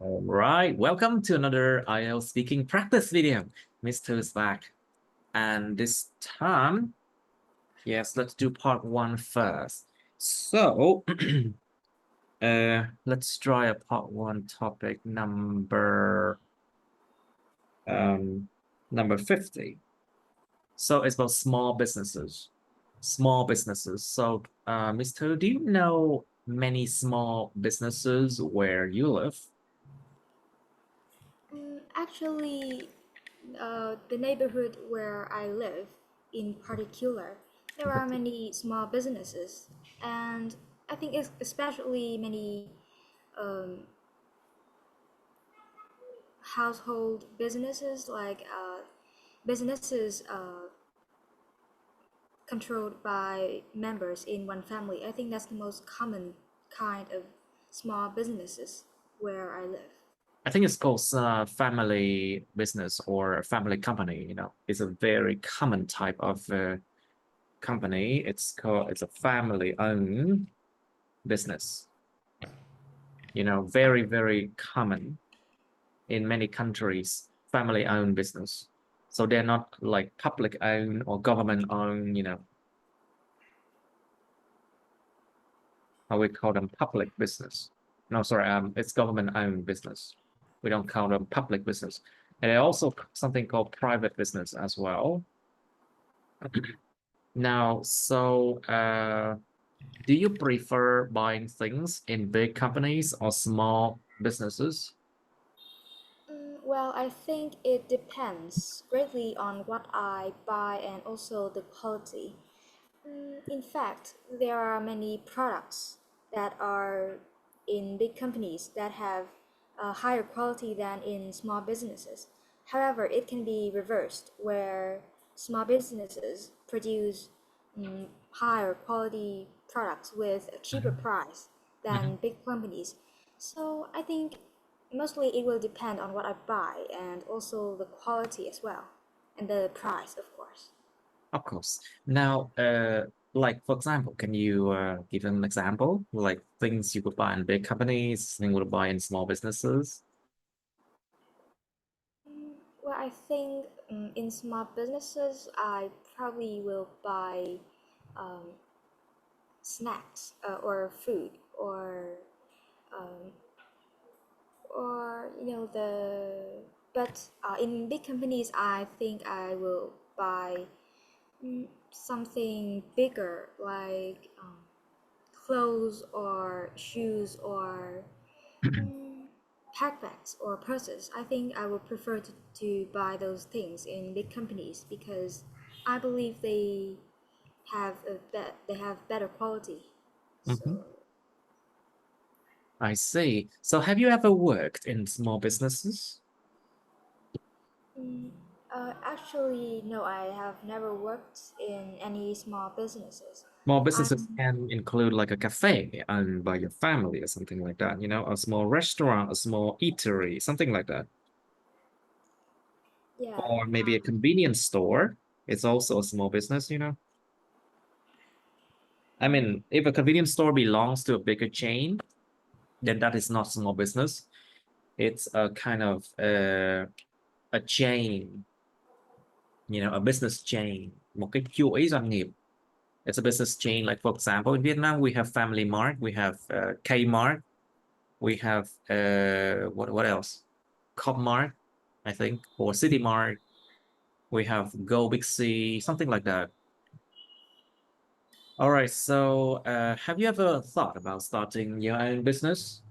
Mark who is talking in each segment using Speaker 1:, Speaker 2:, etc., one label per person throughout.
Speaker 1: All right, welcome to another IELTS speaking practice video. Mr. is back. And this time, yes, let's do part 1 first. So, let's try a part 1 topic number 50. So it's about small businesses. Small businesses. So, Mr., do you know many small businesses where you live?
Speaker 2: Actually, the neighborhood where I live, in particular, there are many small businesses, and I think it's especially many um, household businesses, like businesses controlled by members in one family. I think that's the most common kind of small businesses where I live.
Speaker 1: I think it's called family business or family company. It's a very common type of company. It's a family-owned business. Very, very common in many countries, family-owned business. So they're not like public-owned or government-owned. How we call them public business. No, sorry, it's government-owned business. We don't call them public business. And also something called private business as well. Now, so do you prefer buying things in big companies or small businesses?
Speaker 2: Well, I think it depends greatly on what I buy and also the quality. In fact, there are many products that are in big companies that have a higher quality than in small businesses. However, it can be reversed, where small businesses produce higher quality products with a cheaper price than
Speaker 1: Mhm.
Speaker 2: big companies. So I think mostly it will depend on what I buy and also the quality as well, and the price, of course.
Speaker 1: Of course. Now, like for example, can you give an example, like things you could buy in big companies, things you would buy in small businesses?
Speaker 2: Well, I think in small businesses, I probably will buy um, snacks or food um, or but in big companies, I think I will buy something bigger like clothes or shoes or backpacks or purses. I think I would prefer to buy those things in big companies because I believe they have better quality. So
Speaker 1: Mhm. I see. So have you ever worked in small businesses?
Speaker 2: mm, actually, no, I have never worked in any small businesses.
Speaker 1: Small businesses
Speaker 2: I'm
Speaker 1: can include like a cafe owned by your family or something like that, a small restaurant, a small eatery, something like that.
Speaker 2: Yeah.
Speaker 1: Or maybe a convenience store. It's also a small business. I mean, if a convenience store belongs to a bigger chain, then that is not small business. It's a kind of a chain, a business chain, một cái chuỗi doanh nghiệp. It's a business chain. Like for example, in Vietnam, we have Family Mart, we have Kmart, we have what else? Copmart, I think, or City Mart. We have Go Big C, something like that. All right. So, have you ever thought about starting your own business?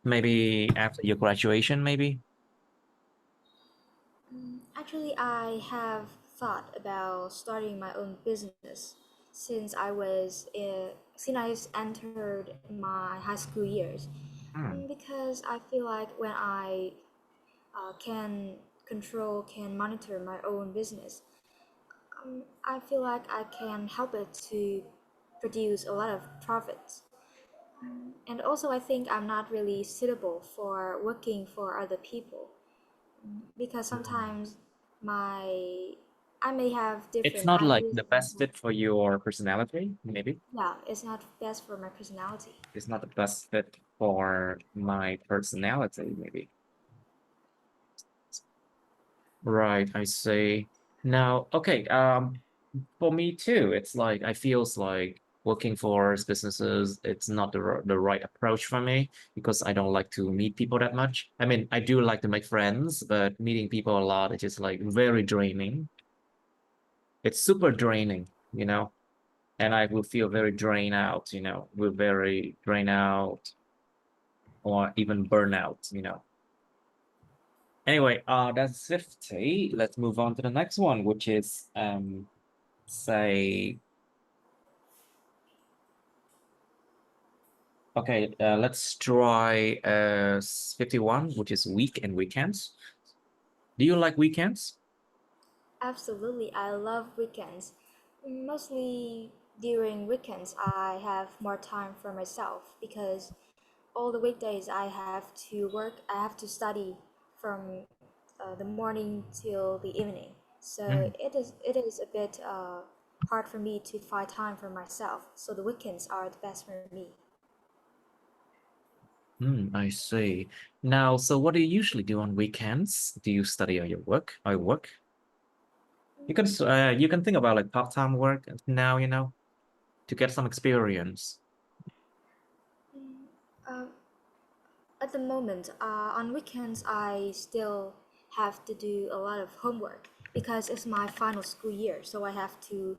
Speaker 1: Maybe after your graduation, maybe?
Speaker 2: Actually, I have thought about starting my own business since I entered my high school years.
Speaker 1: Hmm.
Speaker 2: Because I feel like when I can monitor my own business, I feel like I can help it to produce a lot of profits. And also, I think I'm not really suitable for working for other people because sometimes my I may have
Speaker 1: It's
Speaker 2: different
Speaker 1: not like
Speaker 2: ideas.
Speaker 1: the best fit for your personality, maybe.
Speaker 2: Yeah, it's not best for my personality.
Speaker 1: It's not the best fit for my personality, maybe. Right, I see. Now, okay, for me too, it's like I feels like working for businesses, it's not the right approach for me because I don't like to meet people that much. I mean, I do like to make friends, but meeting people a lot, it's just like very draining. It's super draining, you know, and I will feel very drained out, you know, will very drain out or even burn out, you know. Anyway, that's 50. Let's move on to the next one, which is say okay, let's try 51, which is week and weekends. Do you like weekends?
Speaker 2: Absolutely, I love weekends. Mostly during weekends, I have more time for myself because all the weekdays I have to work, I have to study from the morning till the evening. So
Speaker 1: Mm,
Speaker 2: it is a bit hard for me to find time for myself. So the weekends are the best for me.
Speaker 1: I see. Now, so what do you usually do on weekends? Do you study or you work? I work. You can think about like part-time work now, you know, to get some experience.
Speaker 2: Uh, at the moment, on weekends, I still have to do a lot of homework because it's my final school year. So I have to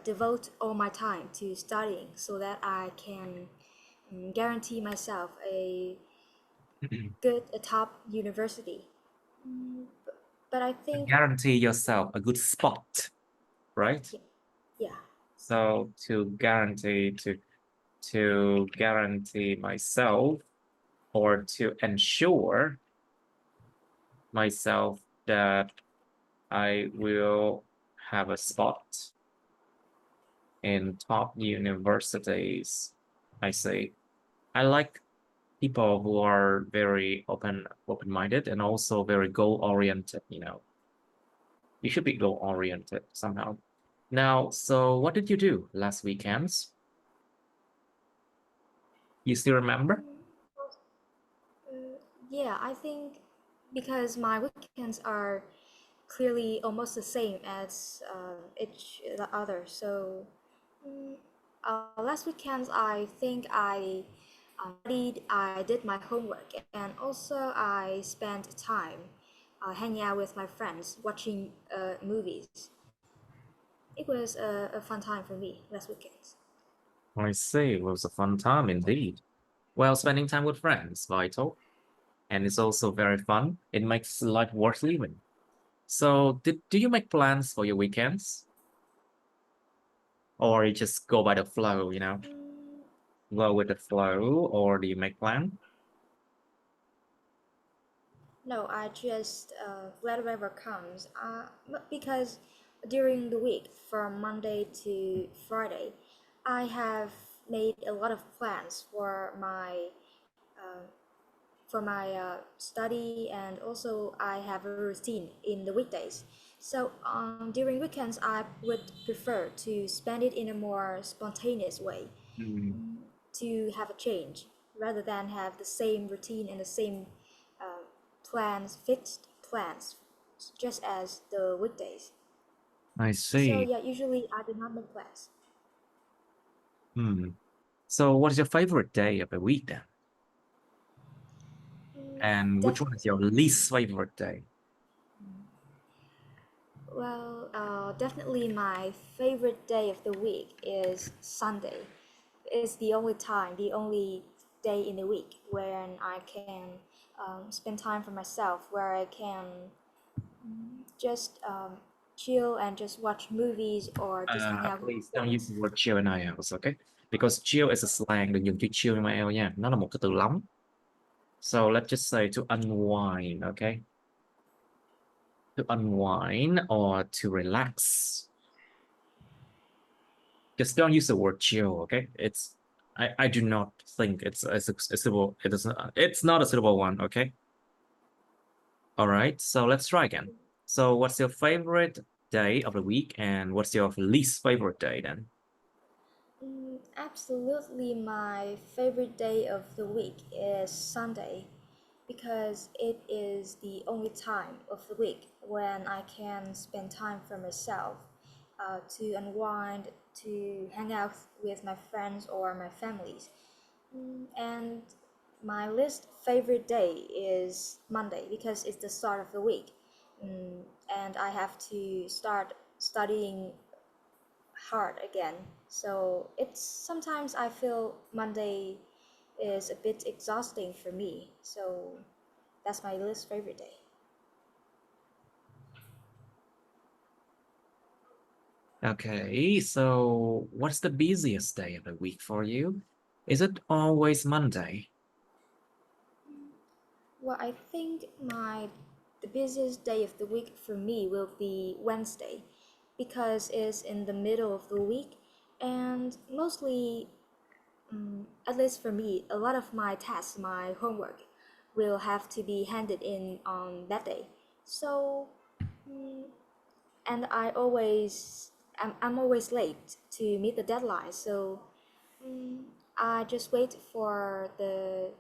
Speaker 2: devote all my time to studying so that I can guarantee myself a top university. But I think,
Speaker 1: Guarantee yourself a good spot, right?
Speaker 2: yeah, yeah.
Speaker 1: So to guarantee myself or to ensure myself that I will have a spot in top universities. I say I like people who are very open-minded and also very goal-oriented, you know. You should be goal-oriented somehow. Now, so what did you do last weekends? You still remember?
Speaker 2: Yeah, I think because my weekends are clearly almost the same as each the other. So last weekends, I think I studied, I did my homework, and also I spent time hanging out with my friends, watching movies. It was a fun time for me last weekends.
Speaker 1: I see. It was a fun time indeed. Well, spending time with friends, vital. And it's also very fun. It makes life worth living. So, do you make plans for your weekends? Or you just go by the flow, you know?
Speaker 2: Mm,
Speaker 1: Go with the flow, or do you make plan?
Speaker 2: No, I just let whatever comes. Because during the week, from Monday to Friday, I have made a lot of plans for my study, and also I have a routine in the weekdays. So during weekends, I would prefer to spend it in a more spontaneous way,
Speaker 1: Hmm,
Speaker 2: to have a change rather than have the same routine and the same uh, fixed plans, just as the weekdays.
Speaker 1: I
Speaker 2: So
Speaker 1: see.
Speaker 2: yeah, usually I do not make plans.
Speaker 1: Hmm. So, what is your favorite day of the week then? And which one is your
Speaker 2: Definitely,
Speaker 1: least favorite day?
Speaker 2: definitely my favorite day of the week is Sunday. It's the only time, the only day in the week when I can spend time for myself, where I can just chill and just watch movies or just hang out with
Speaker 1: Please don't use
Speaker 2: friends.
Speaker 1: the word chill in IELTS, okay? Because chill is a slang, đừng dùng chữ chill trong IELTS nha. Nó là một cái từ lóng. So let's just say to unwind, okay? To unwind or to relax. Just don't use the word chill, okay? I do not think it's a suitable. It's not a suitable one, okay? All right. So let's try again. So what's your favorite day of the week, and what's your least favorite day then?
Speaker 2: Absolutely, my favorite day of the week is Sunday because it is the only time of the week when I can spend time for myself, to unwind, to hang out with my friends or my families. And my least favorite day is Monday because it's the start of the week, and I have to start studying hard again. So it's sometimes I feel Monday is a bit exhausting for me. So that's my least favorite day.
Speaker 1: Okay, so what's the busiest day of the week for you? Is it always Monday?
Speaker 2: Well, I think the busiest day of the week for me will be Wednesday because it's in the middle of the week and mostly, at least for me, a lot of my tasks, my homework will have to be handed in on that day. So, and I'm always late to meet the deadline. So, I just wait for the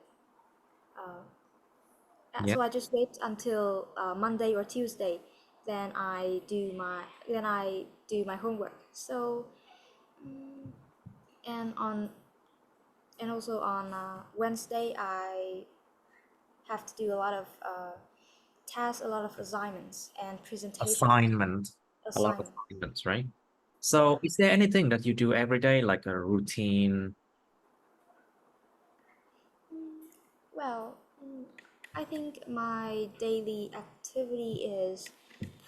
Speaker 1: Yeah.
Speaker 2: so I just wait until Monday or Tuesday, then I do my homework. So and on and also on Wednesday I have to do a lot of tasks, a lot of assignments and presentations.
Speaker 1: Assignment, a lot of
Speaker 2: Assignment.
Speaker 1: assignments, right?
Speaker 2: Yeah.
Speaker 1: So is there anything that you do every day, like a routine?
Speaker 2: Well, I think my daily activity is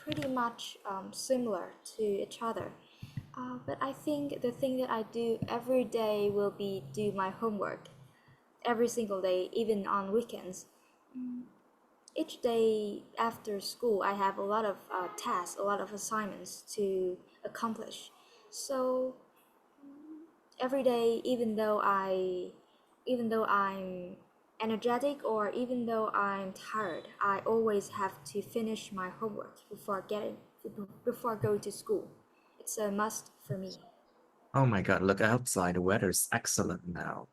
Speaker 2: pretty much similar to each other. But I think the thing that I do every day will be do my homework every single day, even on weekends. Each day after school, I have a lot of tasks, a lot of assignments to accomplish. So every day, even though I'm energetic or even though I'm tired, I always have to finish my homework before going to school. It's a must for me.
Speaker 1: Oh my God, look outside. The weather is excellent now.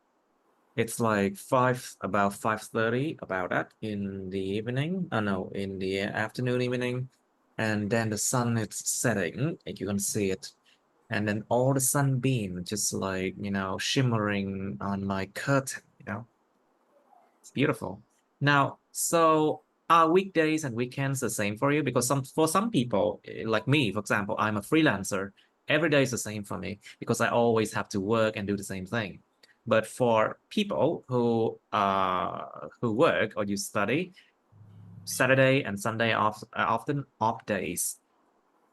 Speaker 1: It's like about 5:30, about that in the evening. Oh no, in the afternoon, evening. And then the sun is setting, and you can see it. And then all the sunbeam just like, shimmering on my curtain. It's beautiful. Now, so are weekdays and weekends the same for you? Because for some people, like me, for example, I'm a freelancer. Every day is the same for me because I always have to work and do the same thing. But for people who work or you study, Saturday and Sunday are often off days.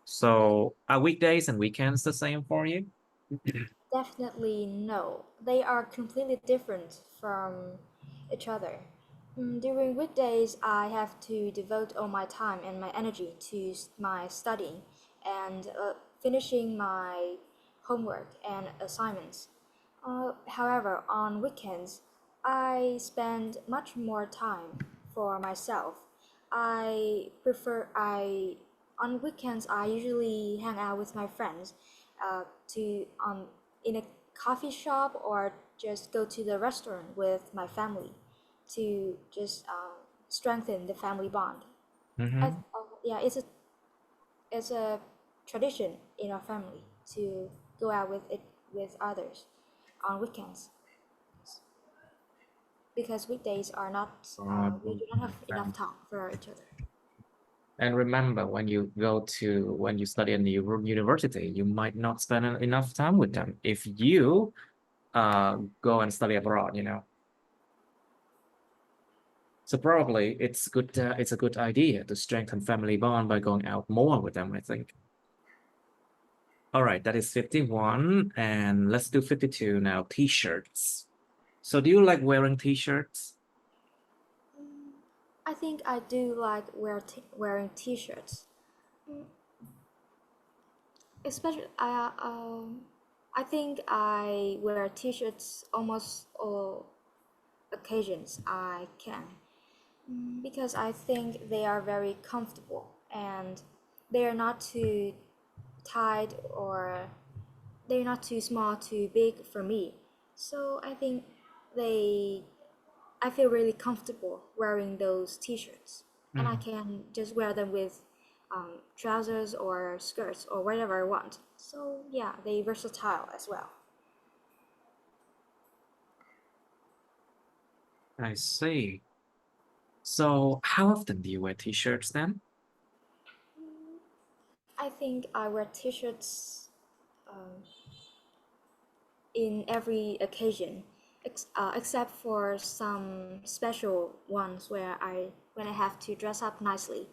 Speaker 1: So are weekdays and weekends the same for you?
Speaker 2: Definitely no. They are completely different from each other. During weekdays, I have to devote all my time and my energy to my studying and finishing my homework and assignments. However, on weekends, I spend much more time for myself. I prefer I On weekends I usually hang out with my friends, to in a coffee shop or just go to the restaurant with my family to just strengthen the family bond.
Speaker 1: Mm-hmm.
Speaker 2: Yeah, it's a tradition in our family to go out with others on weekends because weekdays are not we do not have enough time for each other.
Speaker 1: And remember, when you study in the university, you might not spend enough time with them if you go and study abroad. So probably it's a good idea to strengthen family bond by going out more with them, I think. All right, that is 51, and let's do 52 now, t-shirts. So do you like wearing t-shirts?
Speaker 2: I think I do like wearing t-shirts, especially I think I wear t-shirts almost all occasions I can, because I think they are very comfortable and they are not too tight or they're not too small, too big for me. So I think I feel really comfortable wearing those t-shirts, and I can just wear them with trousers or skirts or whatever I want. So yeah, they versatile as well.
Speaker 1: I see. So how often do you wear t-shirts then?
Speaker 2: I think I wear t-shirts in every occasion, except for some special ones where when I have to dress up nicely.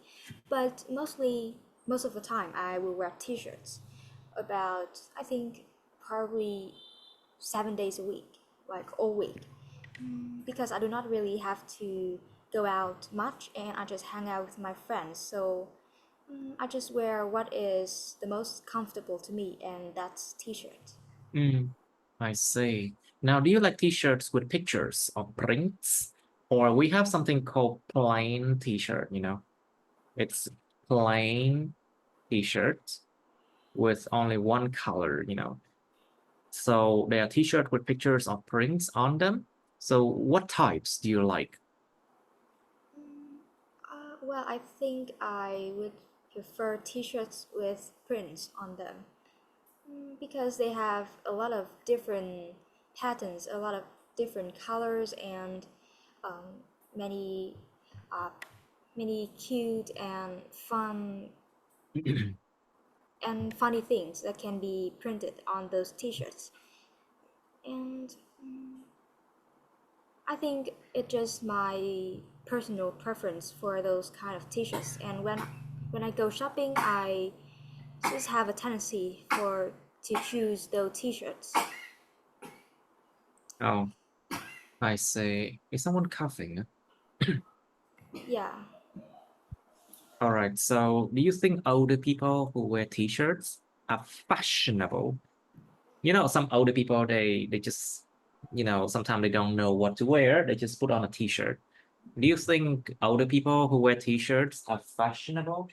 Speaker 2: But most of the time, I will wear t-shirts. About I think probably 7 days a week, like all week, because I do not really have to go out much, and I just hang out with my friends. So I just wear what is the most comfortable to me, and that's t-shirt.
Speaker 1: I see. Now, do you like t-shirts with pictures or prints? Or we have something called plain t-shirt, It's plain t-shirt with only one color. So they are t-shirt with pictures or prints on them. So what types do you like?
Speaker 2: Well, I think I would prefer t-shirts with prints on them, because they have a lot of different patterns, a lot of different colors, and um, many uh, many cute and funny things that can be printed on those t-shirts. And I think it's just my personal preference for those kind of t-shirts. And when I go shopping, I just have a tendency to choose those t-shirts.
Speaker 1: Oh, I see. Is someone coughing?
Speaker 2: Yeah.
Speaker 1: All right. So do you think older people who wear t-shirts are fashionable? Some older people, they just, sometimes they don't know what to wear. They just put on a t-shirt. Do you think older people who wear t-shirts are fashionable?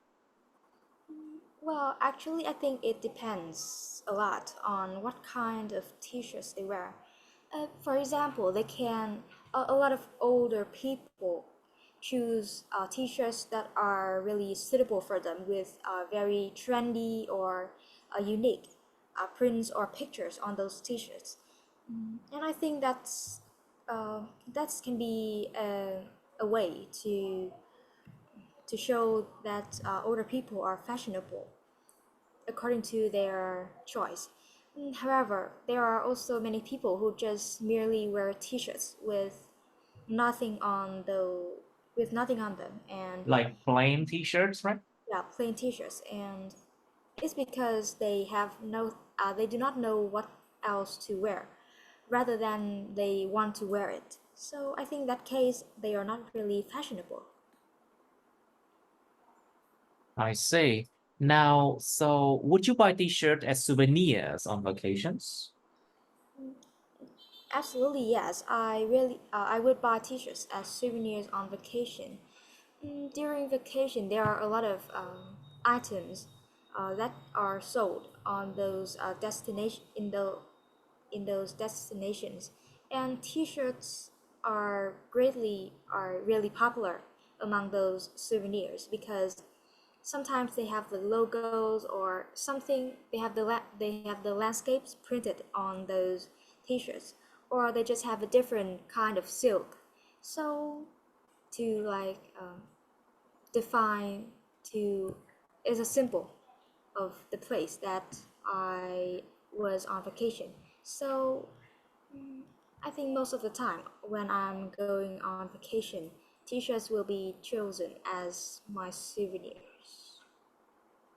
Speaker 2: Well, actually, I think it depends a lot on what kind of t-shirts they wear. For example, a lot of older people choose t-shirts that are really suitable for them with very trendy or unique prints or pictures on those t-shirts. And I think that can be a way to show that older people are fashionable according to their choice. However, there are also many people who just merely wear t-shirts nothing on them, and
Speaker 1: Like plain t-shirts, right?
Speaker 2: yeah, plain t-shirts, and it's because they do not know what else to wear, rather than they want to wear it. So I think that case they are not really fashionable.
Speaker 1: I see. Now, so would you buy t-shirt as souvenirs on vacations?
Speaker 2: Absolutely, yes. I would buy t-shirts as souvenirs on vacation. During vacation, there are a lot of items that are sold on those destination in those destinations, and T-shirts are really popular among those souvenirs because sometimes they have the logos or something. They have the landscapes printed on those T-shirts, or they just have a different kind of silk. So to define to is a symbol of the place that I was on vacation. So I think most of the time when I'm going on vacation, t-shirts will be chosen as my souvenirs.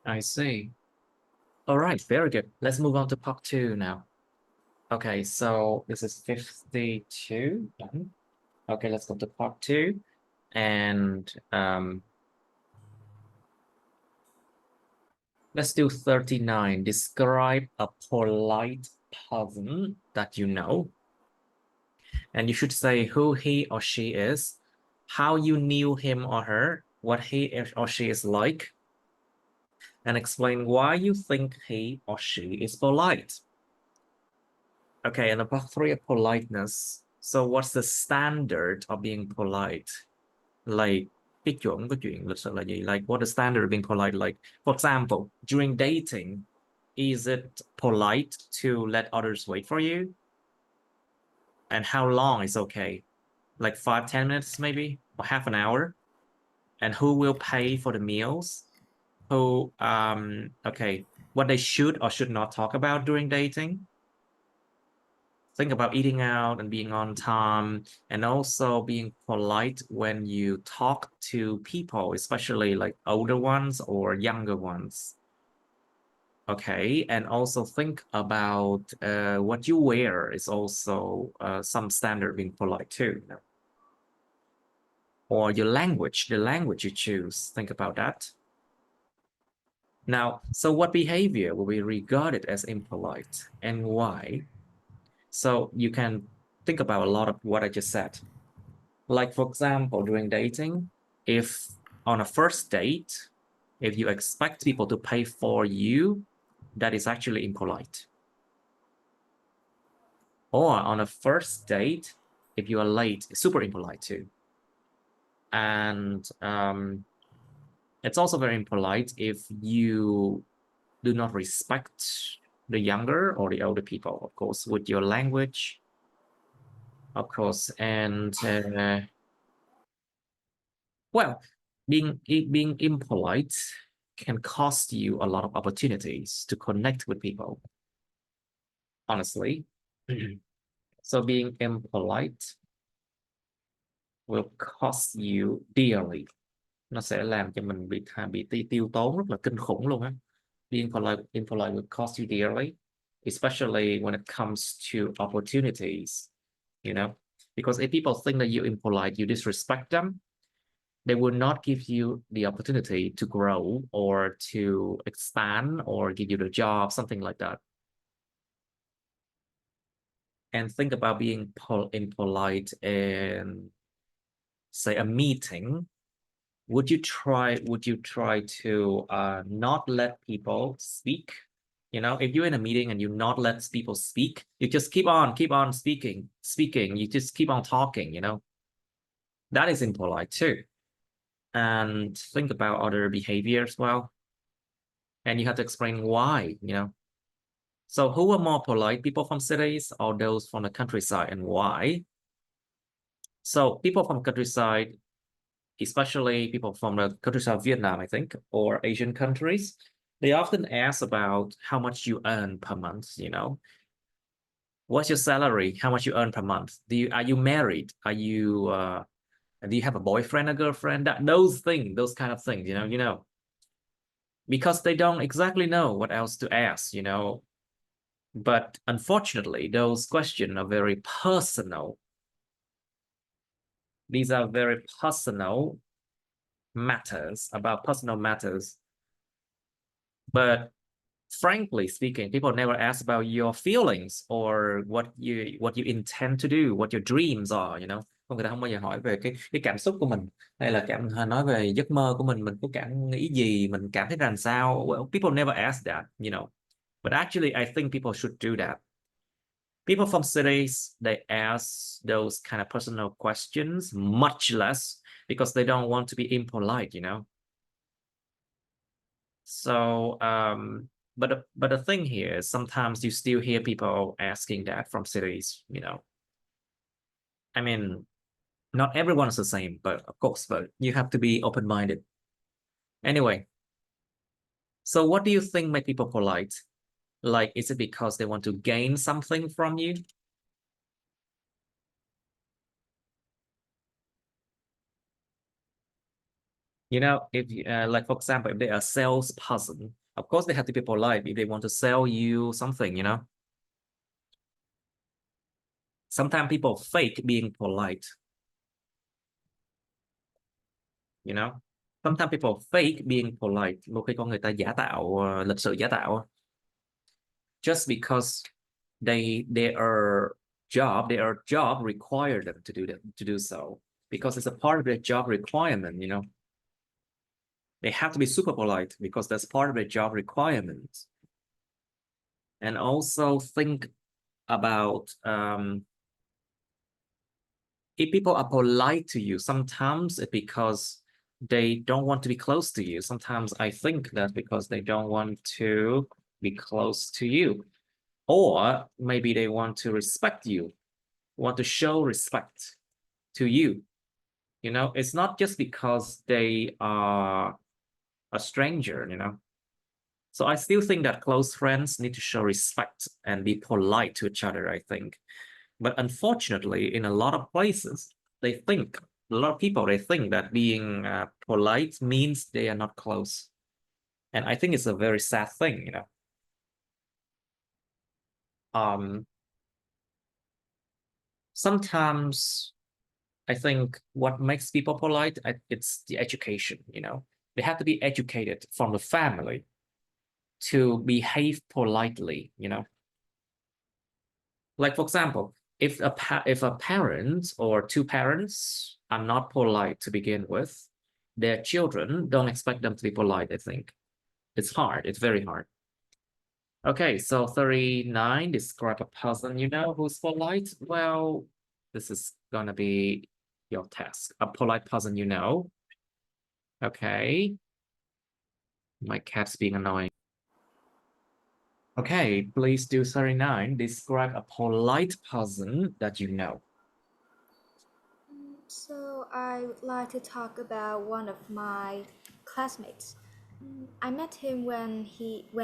Speaker 1: I see. All right, very good. Let's move on to part two now. Okay, so this is 52. Done. Okay, let's go to part two. And let's do 39. Describe a polite person that you know. And you should say who he or she is, how you knew him or her, what he or she is like, and explain why you think he or she is polite. Okay, and about 3 of politeness. So what's the standard of being polite? Like, cái chuẩn của chuyện lịch sự là gì? Like, what the standard of being polite? Like, for example, during dating, is it polite to let others wait for you? And how long is okay? Like 5-10 minutes maybe, or half an hour? And who will pay for the meals? Who, okay, what they should or should not talk about during dating? Think about eating out and being on time, and also being polite when you talk to people, especially like older ones or younger ones. Okay, and also think about what you wear is also some standard being polite too. You know? Or your language, the language you choose, think about that. Now, so what behavior will be regarded as impolite and why? So you can think about a lot of what I just said. Like, for example, during dating, if on a first date, if you expect people to pay for you, that is actually impolite. Or on a first date, if you are late, it's super impolite too. And it's also very impolite if you do not respect the younger or the older people, of course, with your language, of course. And well, being impolite can cost you a lot of opportunities to connect with people, honestly. So being impolite will cost you dearly. Nó sẽ làm cho mình bị tiêu tốn rất là kinh khủng luôn á. Being impolite will cost you dearly, especially when it comes to opportunities, you know, because if people think that you're impolite, you disrespect them, they will not give you the opportunity to grow or to expand or give you the job, something like that. And think about being impolite in, say, a meeting. Would you try to not let people speak? You know, if you're in a meeting and you not let people speak, you just keep on speaking, you just keep on talking, you know, that is impolite too. And think about other behavior as well. And you have to explain why, you know. So who are more polite, people from cities or those from the countryside, and why? So people from countryside, especially people from the countryside of Vietnam, I think, or Asian countries, they often ask about how much you earn per month, you know. What's your salary? How much you earn per month? Are you married? Do you have a boyfriend or girlfriend? Those kind of things, you know, because they don't exactly know what else to ask, you know. But unfortunately, those questions are very personal. These are very personal matters, about personal matters. But frankly speaking, people never ask about your feelings or what you intend to do, what your dreams are, you know. Người ta không bao giờ hỏi về cái cảm xúc của mình, hay là nói về giấc mơ của mình có cảm nghĩ gì, mình cảm thấy làm sao. Well, people never ask that, you know. But actually, I think people should do that. People from cities, they ask those kind of personal questions much less because they don't want to be impolite, you know. So, but the thing here is sometimes you still hear people asking that from cities, you know. I mean, not everyone is the same, but of course, but you have to be open-minded. Anyway, so what do you think make people polite? Like, is it because they want to gain something from you? You know, if like, for example, if they are a salesperson, of course they have to be polite if they want to sell you something, you know. Sometimes people fake being polite, you know. Sometimes people fake being polite. Một khi con người ta giả tạo, lịch sự giả tạo. Just because their job require them to do so, because it's a part of their job requirement, you know. They have to be super polite because that's part of their job requirement. And also think about if people are polite to you, sometimes it's because they don't want to be close to you. Sometimes I think that because they don't want to be close to you. Or maybe they want to respect you, want to show respect to you. You know, it's not just because they are a stranger, you know. So I still think that close friends need to show respect and be polite to each other, I think. But unfortunately, in a lot of places, a lot of people, they think that being polite means they are not close. And I think it's a very sad thing, you know. Sometimes I think what makes people polite, it's the education, you know. They have to be educated from the family to behave politely, you know. Like, for example, if a parent or two parents are not polite to begin with, their children don't expect them to be polite, I think. It's hard. It's very hard. Okay, so 39, describe a person you know who's polite. Well, this is gonna be your task. A polite person you know. Okay. My cat's being annoying. Okay, please do 39. Describe a polite person that you know.
Speaker 2: So I would like to talk about one of my classmates. I met him when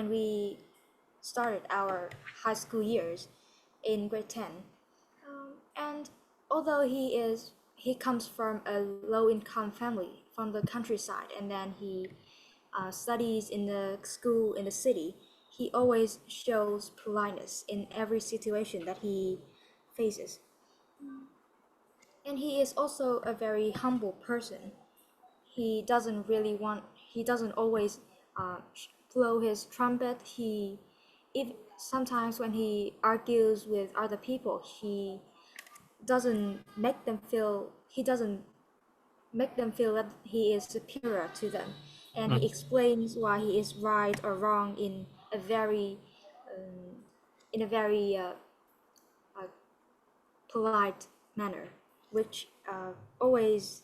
Speaker 2: we started our high school years in grade 10. And although he comes from a low income family from the countryside, and then he studies in the school in the city, he always shows politeness in every situation that he faces. And he is also a very humble person. He doesn't always blow his trumpet. If sometimes when he argues with other people, he doesn't make them feel that he is superior to them, and he explains why he is right or wrong a very in a very uh, polite manner, which always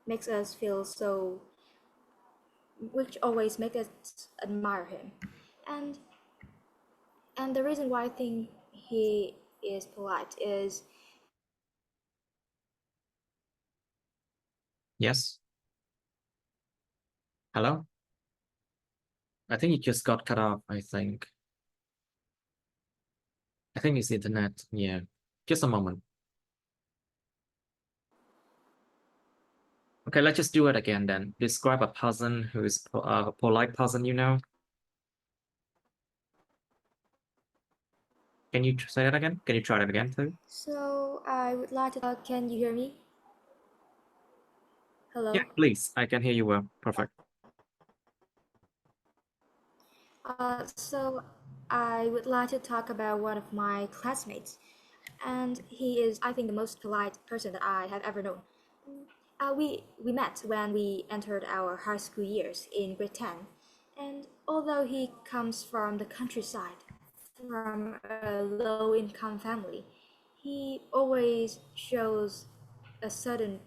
Speaker 2: makes us feel so which always makes us admire him. and and the reason why I think he is polite is
Speaker 1: Yes. Hello? I think it just got cut off, I think. I think it's the internet. Yeah. Just a moment. Okay, let's just do it again then. Describe a person who is a polite person you know. Can you say that again? Can you try that again too?
Speaker 2: so I would like to can you hear me?
Speaker 1: Yeah,
Speaker 2: Hello.
Speaker 1: please. I can hear you well. Perfect.
Speaker 2: So I would like to talk about one of my classmates, and he is, I think, the most polite person that I have ever known. We met when we entered our high school years in grade 10, and although he comes from the countryside, from a low-income family, he always shows a certain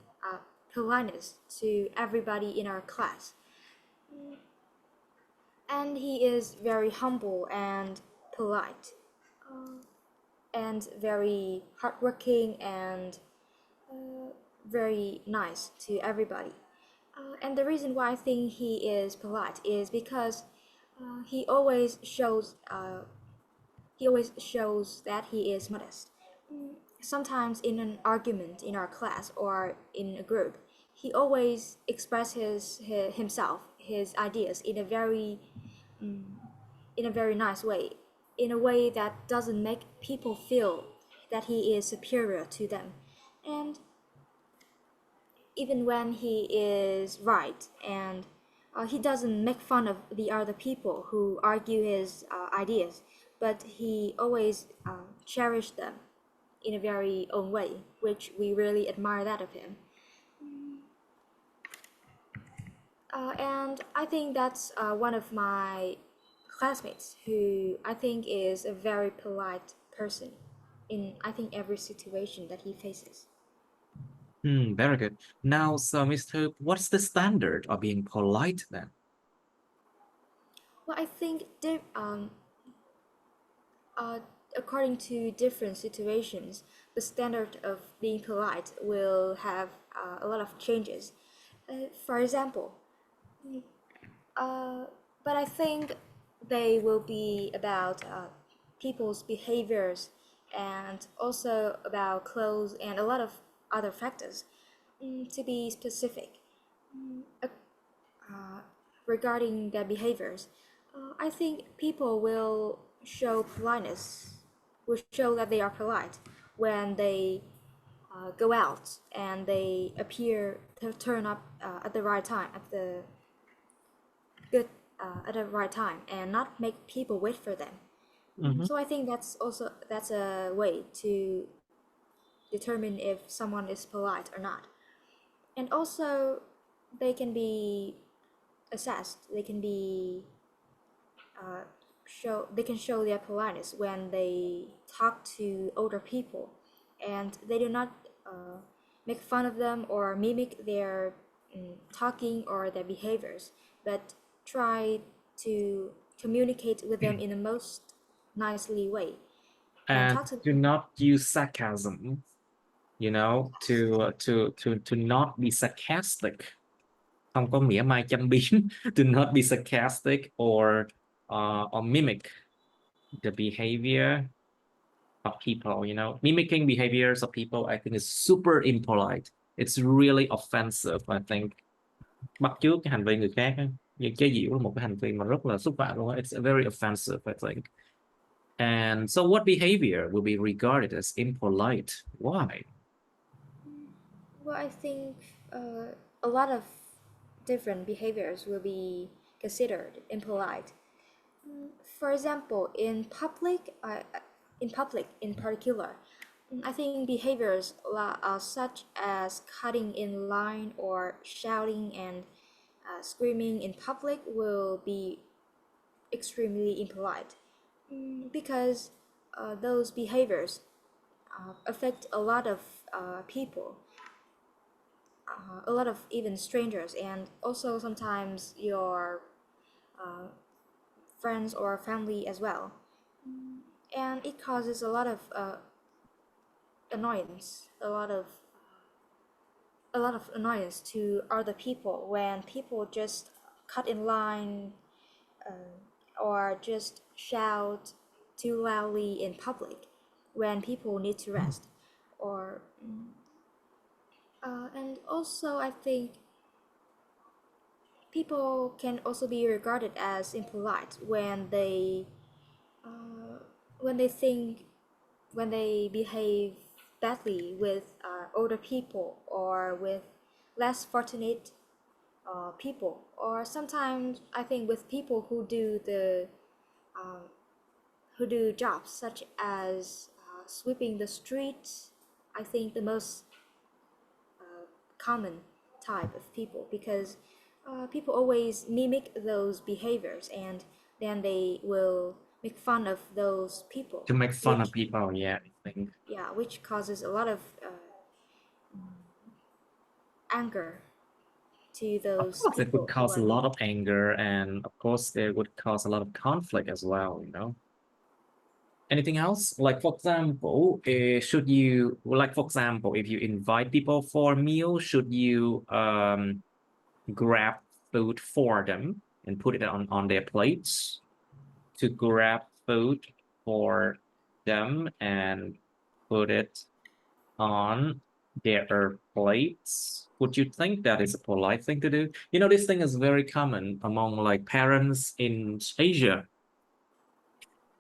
Speaker 2: politeness to everybody in our class. And he is very humble and polite, and very hardworking and very nice to everybody. And the reason why I think he is polite is because he always shows that he is modest. Sometimes in an argument in our class or in a group, he always expresses himself, his ideas in a very nice way, in a way that doesn't make people feel that he is superior to them. And even when he is right, and he doesn't make fun of the other people who argue his ideas, but he always cherishes them in a very own way, which we really admire that of him. And I think that's one of my classmates who I think is a very polite person in I think every situation that he faces.
Speaker 1: Very good. Now, so Mr. What's the standard of being polite then?
Speaker 2: Well, I think uh, according to different situations, the standard of being polite will have a lot of changes. For example, uh, but I think they will be about people's behaviors and also about clothes and a lot of other factors. To be specific, regarding their behaviors, I think people will show politeness, will show that they are polite when they go out and they appear to turn up at the right time, good at the right time, and not make people wait for them.
Speaker 1: Mhm.
Speaker 2: So I think that's a way to determine if someone is polite or not. And also, they can be assessed. They can be they can show their politeness when they talk to older people, and they do not make fun of them or mimic their talking or their behaviors, but try to communicate with them in the most nicely way and
Speaker 1: And
Speaker 2: talk to
Speaker 1: do
Speaker 2: them.
Speaker 1: not use sarcasm, to not be sarcastic. Không có mỉa mai châm biếm. Do not be sarcastic or mimic the behavior of people, Mimicking behaviors of people, I think is super impolite. It's really offensive, I think. Bắt chước cái hành vi người khác á, như chế giễu là một cái hành vi mà rất là xúc phạm luôn á. It's very offensive, I think. And so what behavior will be regarded as impolite? Why?
Speaker 2: Well, I think a lot of different behaviors will be considered impolite. For example, in public in particular, I think behaviors such as cutting in line or shouting and screaming in public will be extremely impolite. Because those behaviors affect a lot of people, a lot of even strangers, and also sometimes your friends or family as well. And it causes a lot of annoyance, a lot of annoyance to other people when people just cut in line or just shout too loudly in public when people need to rest. Or and also I think people can also be regarded as impolite when they think when they behave badly with older people or with less fortunate people, or sometimes I think with people who do jobs such as sweeping the streets. I think the most common type of people, because people always mimic those behaviors and then they will make fun of those people,
Speaker 1: To make fun of
Speaker 2: which
Speaker 1: people, yeah, I think.
Speaker 2: yeah, which causes a lot of anger to
Speaker 1: Of
Speaker 2: those
Speaker 1: course, it would
Speaker 2: people who
Speaker 1: cause a
Speaker 2: are
Speaker 1: lot
Speaker 2: mimic.
Speaker 1: of anger, and of course, it would cause a lot of conflict as well. Anything else? Like, for example, should you, like, for example, if you invite people for a meal, should you grab food for them and put it on their plates? To grab food for them and put it on their plates. Would you think that is a polite thing to do? This thing is very common among like parents in Asia,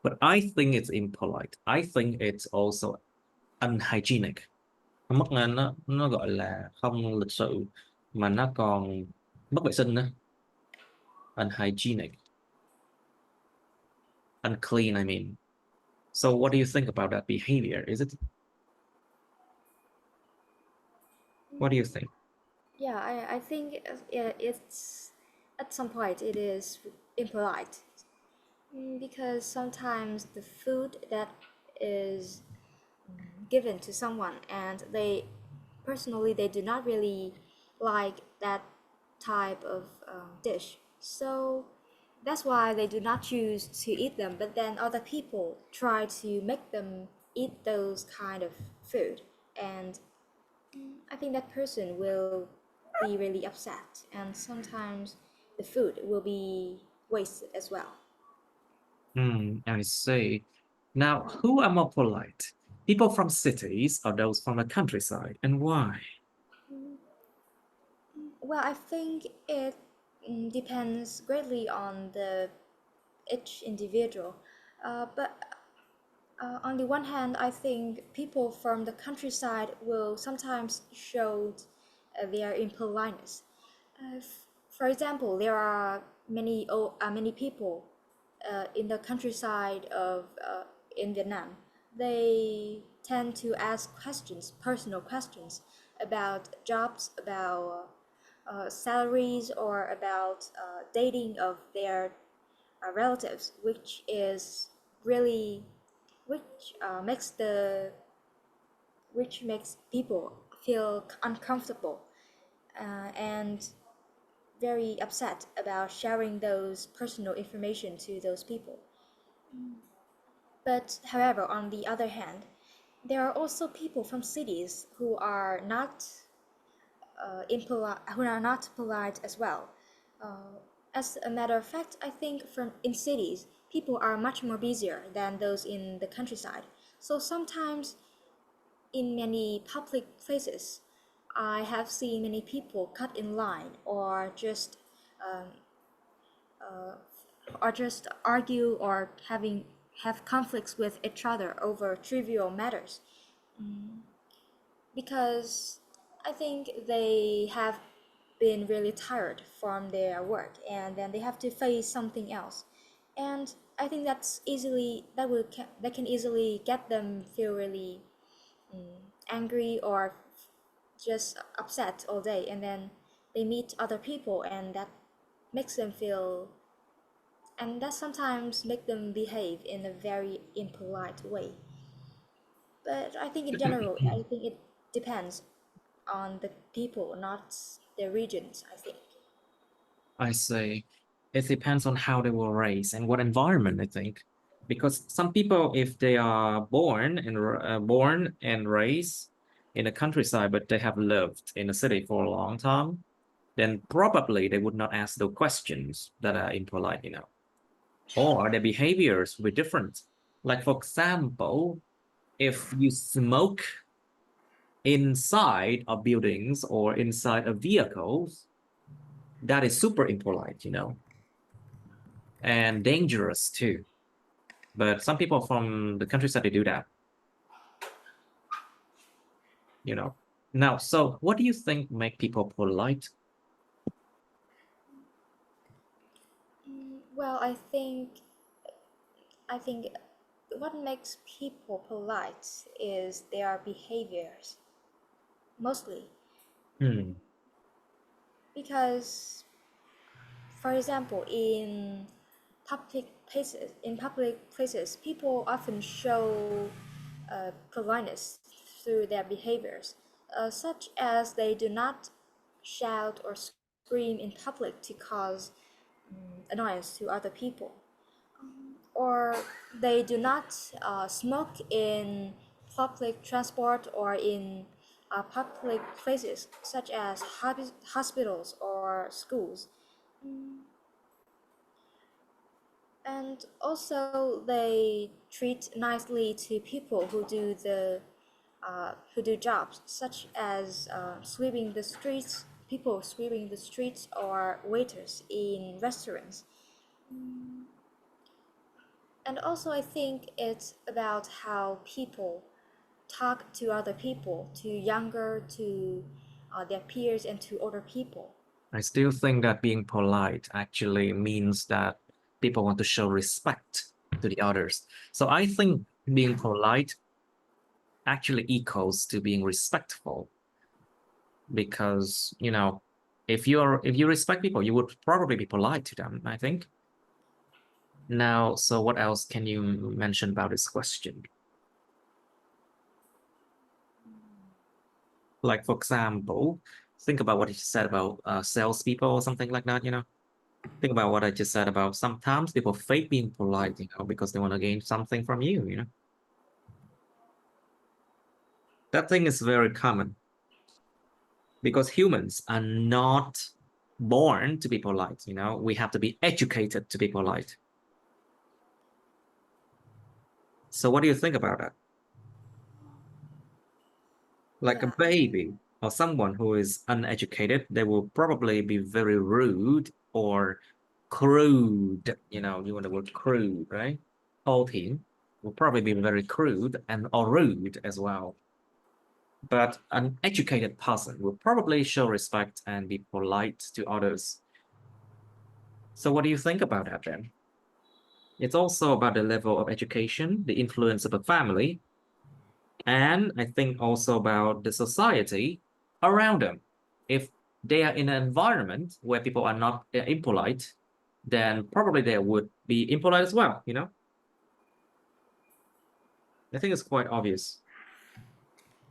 Speaker 1: but I think it's impolite. I think it's also unhygienic. Mất nên nó gọi là không lịch sự mà nó còn mất vệ sinh nữa. Unhygienic. Unclean, I mean. So what do you think about that behavior? What do you think?
Speaker 2: Yeah, I think it's at some point it is impolite. Because sometimes the food that is given to someone and they personally they do not really like that type of dish, so that's why they do not choose to eat them, but then other people try to make them eat those kind of food, and I think that person will be really upset, and sometimes the food will be wasted as well.
Speaker 1: I see. Now, who are more polite? People from cities or those from the countryside, and why?
Speaker 2: Well, I think it depends greatly on the each individual. But on the one hand, I think people from the countryside will sometimes show their impoliteness. For example, there are many people in the countryside of in Vietnam. They tend to ask questions, personal questions about jobs, about salaries, or about dating of their relatives, which is really which makes the which makes people feel uncomfortable and very upset about sharing those personal information to those people. But however, on the other hand, there are also people from cities who are not polite as well. As a matter of fact, I think from in cities, people are much more busier than those in the countryside. So sometimes in many public places, I have seen many people cut in line um, uh, or just argue or have conflicts with each other over trivial matters, because I think they have been really tired from their work and then they have to face something else. And I think that can easily get them feel really angry or just upset all day, and then they meet other people and makes them feel that sometimes make them behave in a very impolite way. But I think in general, I think it depends on the people, not the regions, I think.
Speaker 1: I see. It depends on how they were raised and what environment, I think. Because some people, if they are born and raised in the countryside, but they have lived in a city for a long time, then probably they would not ask the questions that are impolite, or their behaviors will be different. Like, for example, if you smoke inside of buildings or inside of vehicles, that is super impolite, and dangerous too. But some people from the countryside, they do that. Now, so what do you think make people polite?
Speaker 2: Well, I think what makes people polite is their behaviors, mostly.
Speaker 1: Hmm.
Speaker 2: Because, for example, public places, people often show politeness through their behaviors, such as they do not shout or scream in public to cause annoyance to other people, or they do not smoke in public transport or in public places such as hospitals or schools. And also they treat nicely to people who do jobs such as people sweeping the streets, or waiters in restaurants. And also I think it's about how people talk to other people, to younger, to their peers, and to older people.
Speaker 1: I still think that being polite actually means that people want to show respect to the others. So I think being polite actually equals to being respectful because, If you respect people, you would probably be polite to them, I think. Now, so what else can you mention about this question? Like, for example, think about what you said about salespeople or something like that, you know? Think about what I just said about sometimes people fake being polite, you know, because they want to gain something from you, you know? That thing is very common because humans are not born to be polite, you know? We have to be educated to be polite. So what do you think about that? Like a
Speaker 2: Yeah.
Speaker 1: baby or someone who is uneducated, they will probably be very rude or crude. You know, you want the word crude, right? Thô thiển will probably be very crude and or rude as well. But an educated person will probably show respect and be polite to others. So what do you think about that then? It's also about the level of education, the influence of a family, and I think also about the society around them. If they are in an environment where people are not impolite, then probably they would be impolite as well, you know? I think it's quite obvious.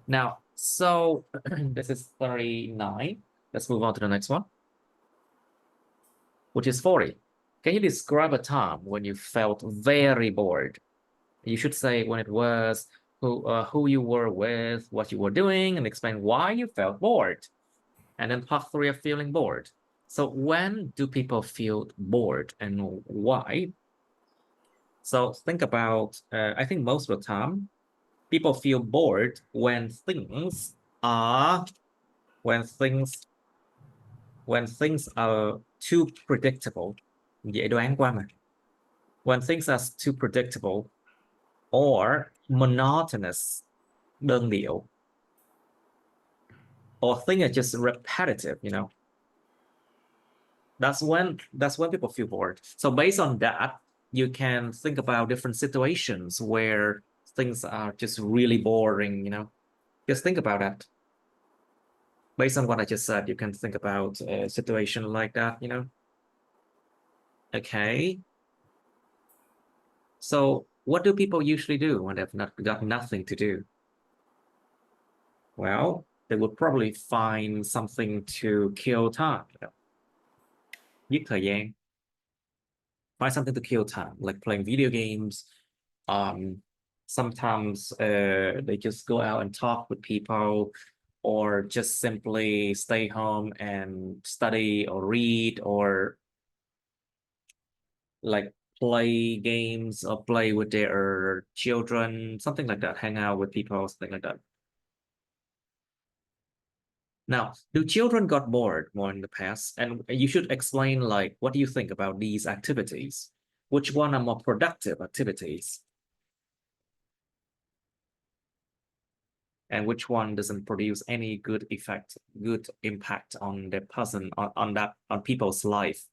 Speaker 1: Now, so this is 39. Let's move on to the next one, which is 40. Can you describe a time when you felt very bored? You should say when it was, who you were with, what you were doing, and explain why you felt bored. And then part 3 of feeling bored. So when do people feel bored and why? So think about, I think most of the time, people feel bored when things are, when things are too predictable. Dễ đoán quá mà. When things are too predictable or monotonous, đơn điệu, or things are just repetitive, you know. That's when people feel bored. So based on that, you can think about different situations where things are just really boring, you know. Just think about that. Based on what I just said, you can think about a situation like that, you know. Okay. So what do people usually do when they've not got nothing to do? Well, they would probably find something to kill time, you know. Giết thời gian. Find something to kill time, like playing video games. Sometimes they just go out and talk with people, or just simply stay home and study or read, or like play games or play with their children, something like that, hang out with people, something like that. Now, do children got bored more in the past? And you should explain, like, what do you think about these activities? Which one are more productive activities? And which one doesn't produce any good effect, good impact on the person, on people's life?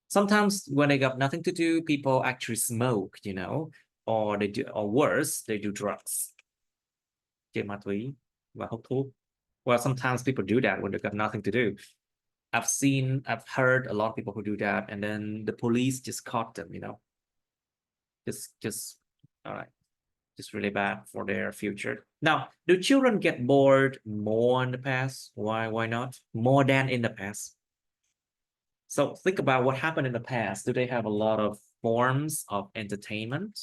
Speaker 1: Sometimes when they got nothing to do, people actually smoke, you know, or they do, or worse, they do drugs. Chơi ma túy và hút thuốc. Well, sometimes people do that when they got nothing to do. I've heard a lot of people who do that, and then the police just caught them, you know. Just all right. Just really bad for their future. Now, do children get bored more in the past? Why not? More than in the past. So think about what happened in the past. Do they have a lot of forms of entertainment?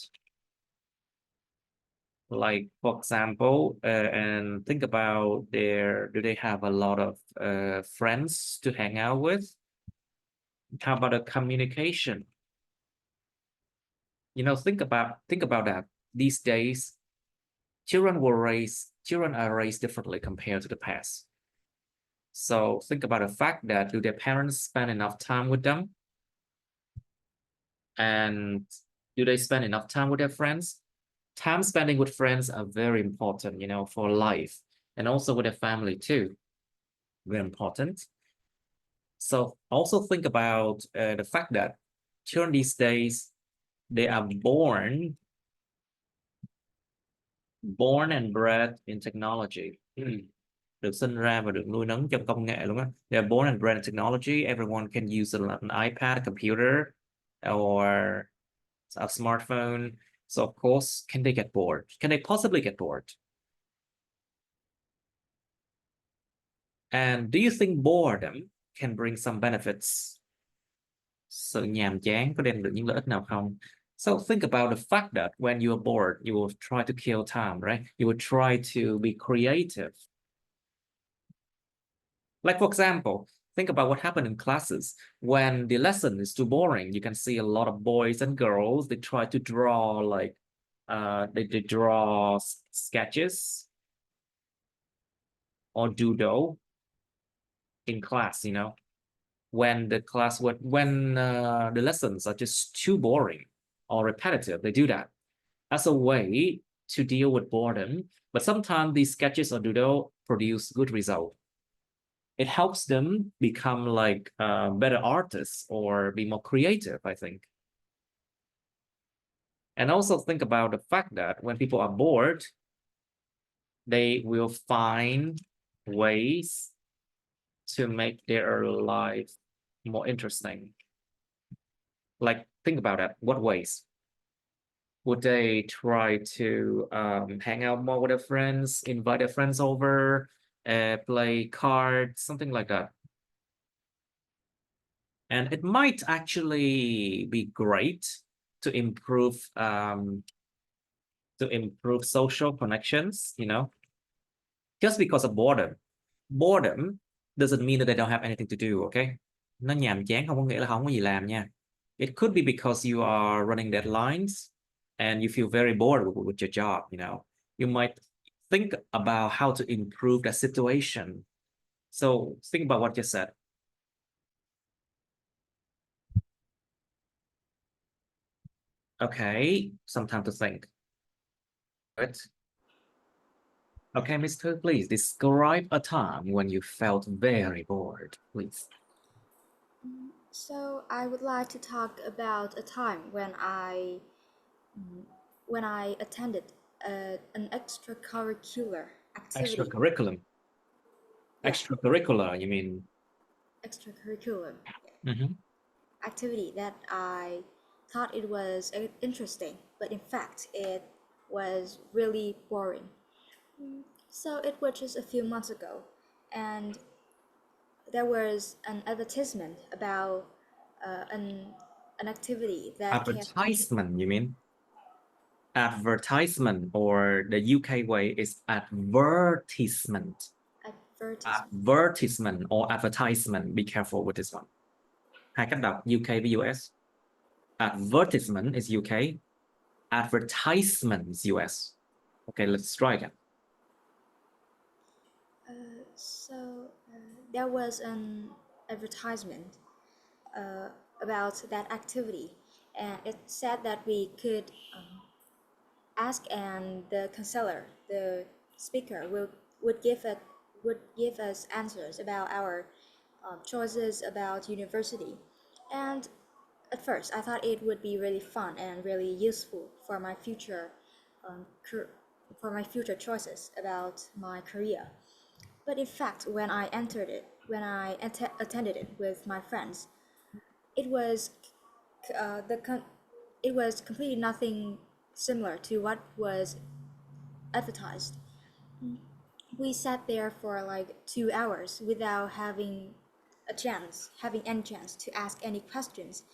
Speaker 1: Like, for example, and think about do they have a lot of friends to hang out with? How about a communication? You know, think about that. These days, children are raised differently compared to the past. So think about the fact that do their parents spend enough time with them? And do they spend enough time with their friends? Time spending with friends are very important, you know, for life, and also with their family too. Very important. So also think about the fact that children these days, they are born and bred in technology. được sinh ra và được nuôi nấng trong công nghệ luôn á. They are born and bred in technology. Everyone can use an iPad, a computer, or a smartphone. So of course, can they get bored? Can they possibly get bored? And do you think boredom can bring some benefits? Sự nhàm chán có đem được những lợi ích nào không? So think about the fact that when you are bored, you will try to kill time, right? You will try to be creative. Like, for example, think about what happened in classes. When the lesson is too boring, you can see a lot of boys and girls, they try to draw like, they draw sketches or doodle in class, you know, when the lessons are just too boring or repetitive, they do that as a way to deal with boredom. But sometimes these sketches or doodle produce good result. It helps them become like better artists or be more creative, I think. And also think about the fact that when people are bored, they will find ways to make their life more interesting. Like, think about that. What ways? Would they try to hang out more with their friends, invite their friends over, play cards, something like that? And it might actually be great to improve social connections, you know, just because of boredom. Boredom doesn't mean that they don't have anything to do, okay? Nó nhàm chán không có nghĩa là không có gì làm nha. It could be because you are running deadlines and you feel very bored with your job, you know. You might think about how to improve that situation. So think about what you said. Okay, some time to think. Good. Okay, Mr. Please describe a time when you felt very bored, please.
Speaker 2: So I would like to talk about a time when I attended an extracurricular activity.
Speaker 1: Extracurriculum.
Speaker 2: Yeah.
Speaker 1: Extracurricular, you mean?
Speaker 2: Extracurricular
Speaker 1: Mm-hmm.
Speaker 2: activity that I thought it was interesting, but in fact it was really boring. So it was just a few months ago, and there was an advertisement about an activity that can
Speaker 1: Advertisement, you mean? Advertisement, or the UK way is advertisement. Advertisement or advertisement. Be careful with this one. Hai cách đọc UK với US. Advertisement is UK. Advertisement is US. Okay, let's try again.
Speaker 2: There was an advertisement about that activity, and it said that we could ask, and the counselor, the speaker, would give us answers about our choices about university. And at first, I thought it would be really fun and really useful for my future choices about my career. But in fact, when I attended it with my friends, it was it was completely nothing similar to what was advertised. We sat there for like 2 hours without having any chance to ask any questions,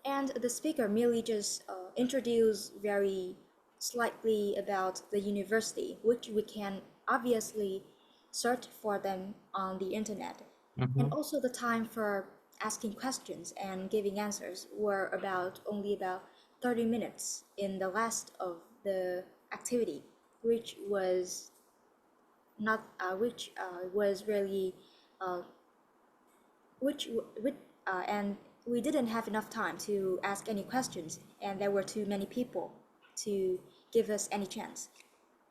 Speaker 2: and the speaker merely just introduced very slightly about the university, which we can obviously search for them on the internet. And also the time for asking questions and giving answers were only about 30 minutes in the last of the activity, which was not which was really and we didn't have enough time to ask any questions, and there were too many people to give us any chance.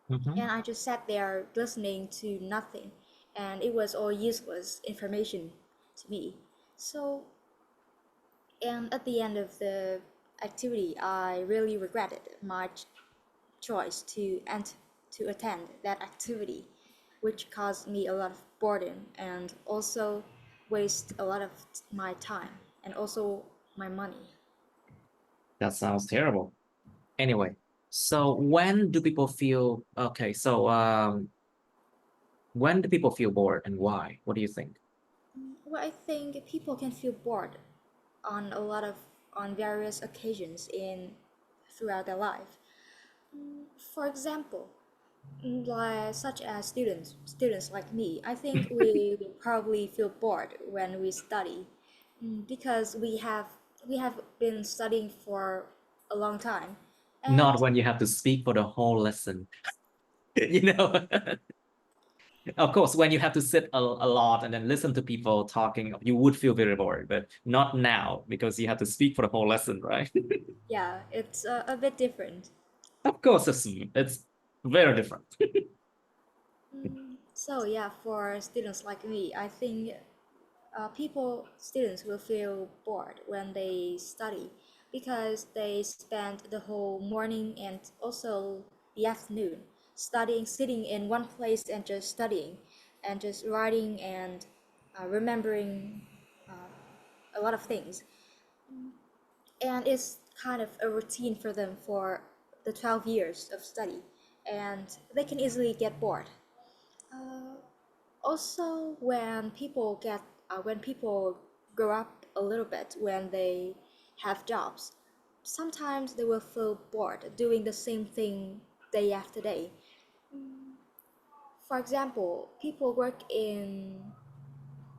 Speaker 2: And I just sat there listening to nothing, and it was all useless information to me. So, and at the end of the activity, I really regretted my choice to attend that activity, which caused me a lot of boredom and also waste a lot of my time and also my money.
Speaker 1: That sounds terrible. Anyway, so when do people feel okay? So when do people feel bored and why? What do you think?
Speaker 2: Well, I think people can feel bored on on various occasions in throughout their life. For example, such as students like me, I think we will probably feel bored when we study, because we have been studying for a long time,
Speaker 1: Not
Speaker 2: and
Speaker 1: when you have to speak for the whole lesson, you know. Of course, when you have to sit a lot and then listen to people talking, you would feel very bored, but not now because you have to speak for the whole lesson, right?
Speaker 2: yeah, it's a bit different.
Speaker 1: Of course, it's very different.
Speaker 2: So yeah, for students like me, I think students will feel bored when they study because they spend the whole morning and also the afternoon studying, sitting in one place and just studying and just writing and remembering a lot of things. And it's kind of a routine for them for the 12 years of study, and they can easily get bored. Also, when people grow up a little bit, when they have jobs, sometimes they will feel bored doing the same thing day after day. For example, people work in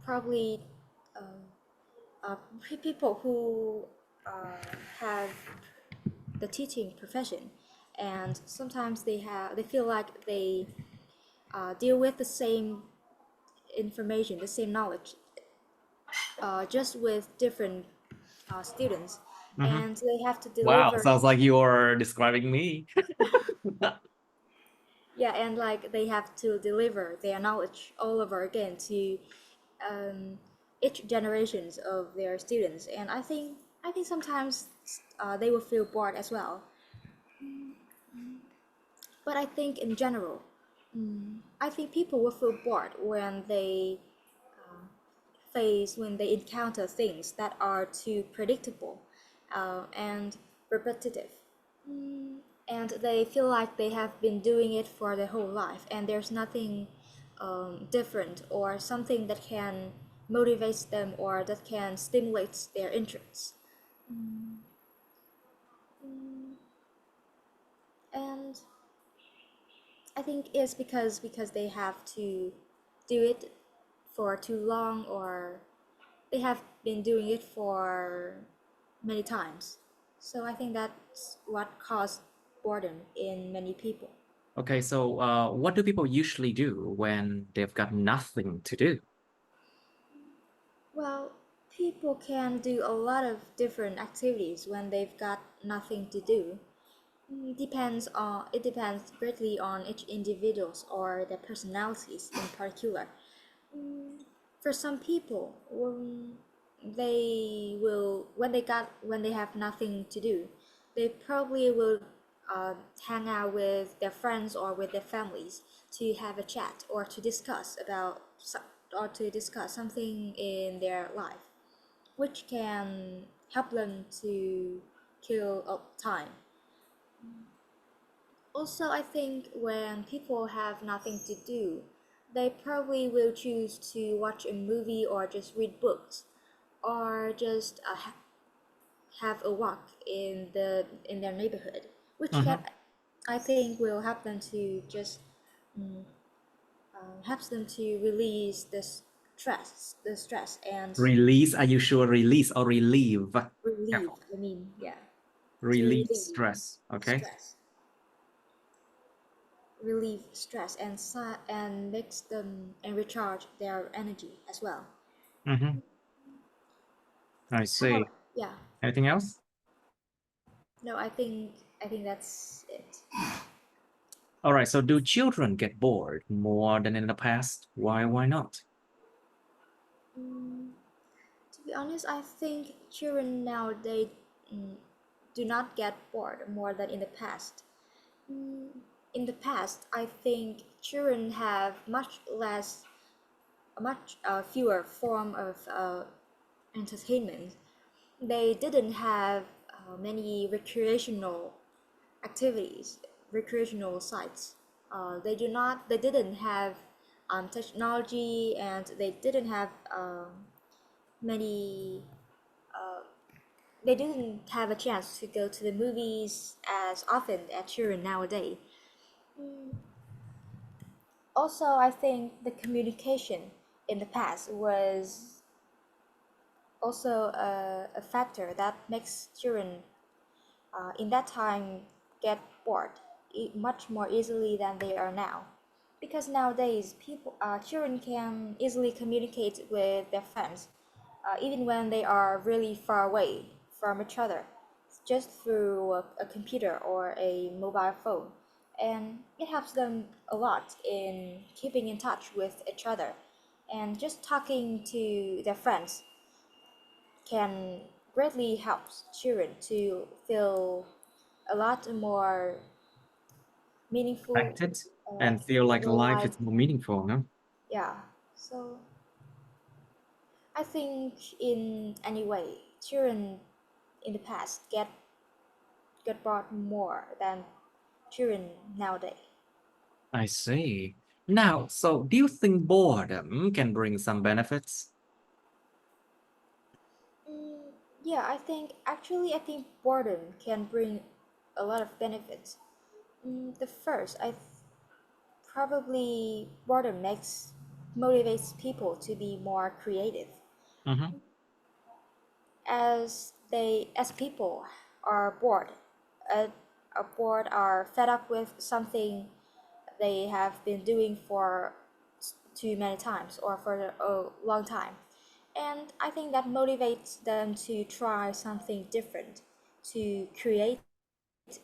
Speaker 2: probably people who have the teaching profession, and sometimes they feel like they deal with the same information, the same knowledge, just with different students,
Speaker 1: Mhm.
Speaker 2: and they have to
Speaker 1: Wow,
Speaker 2: deliver.
Speaker 1: sounds like you're describing me.
Speaker 2: Yeah, and like they have to deliver their knowledge all over again to um, each generations of their students, and I think sometimes they will feel bored as well. But I think in general, I think people will feel bored when they encounter things that are too predictable and repetitive. And they feel like they have been doing it for their whole life, and there's nothing different or something that can motivate them or that can stimulate their interests. And I think it's because they have to do it for too long, or they have been doing it for many times. So I think that's what caused boredom in many people.
Speaker 1: Okay, so what do people usually do when they've got nothing to do?
Speaker 2: Well, people can do a lot of different activities when they've got nothing to do. It depends greatly on each individuals or their personalities in particular. For some people, when they have nothing to do, they probably will uh, hang out with their friends or with their families to have a chat or to discuss something in their life, which can help them to kill time. Also, I think when people have nothing to do, they probably will choose to watch a movie or just read books or just have a walk in their neighborhood, which can
Speaker 1: Mhm.
Speaker 2: I think will help them to just helps them to release the stress and
Speaker 1: Release, are you sure? Release or relieve?
Speaker 2: relieve.
Speaker 1: Careful.
Speaker 2: I mean, yeah, to
Speaker 1: Relieve stress. Okay.
Speaker 2: stress, relieve stress and makes them and recharge their energy as well.
Speaker 1: Mm-hmm. I
Speaker 2: How
Speaker 1: see.
Speaker 2: about yeah?
Speaker 1: Anything else?
Speaker 2: No, I think that's it.
Speaker 1: All right. So do children get bored more than in the past? Why not?
Speaker 2: Mm, to be honest, I think children nowadays mm, do not get bored more than in the past. Mm, in the past, I think children have much fewer form of entertainment. They didn't have many recreational activities, recreational sites. They didn't have technology, and they didn't have many. They didn't have a chance to go to the movies as often as children nowadays. Also, I think the communication in the past was also a factor that makes children in that time get bored much more easily than they are now, because nowadays children can easily communicate with their friends even when they are really far away from each other, just through a computer or a mobile phone, and it helps them a lot in keeping in touch with each other, and just talking to their friends can greatly help children to feel a lot more meaningful,
Speaker 1: Affected and feel like
Speaker 2: more
Speaker 1: life
Speaker 2: like,
Speaker 1: is more meaningful, no?
Speaker 2: yeah. So I think in any way, children in the past get bored more than children nowadays.
Speaker 1: I see. Now, so do you think boredom can bring some benefits?
Speaker 2: Mm, yeah, I think boredom can bring a lot of benefits. The first, probably boredom motivates people to be more creative,
Speaker 1: Mm-hmm.
Speaker 2: as people are bored, uh, are fed up with something they have been doing for too many times or for a long time. And I think that motivates them to try something different, to create,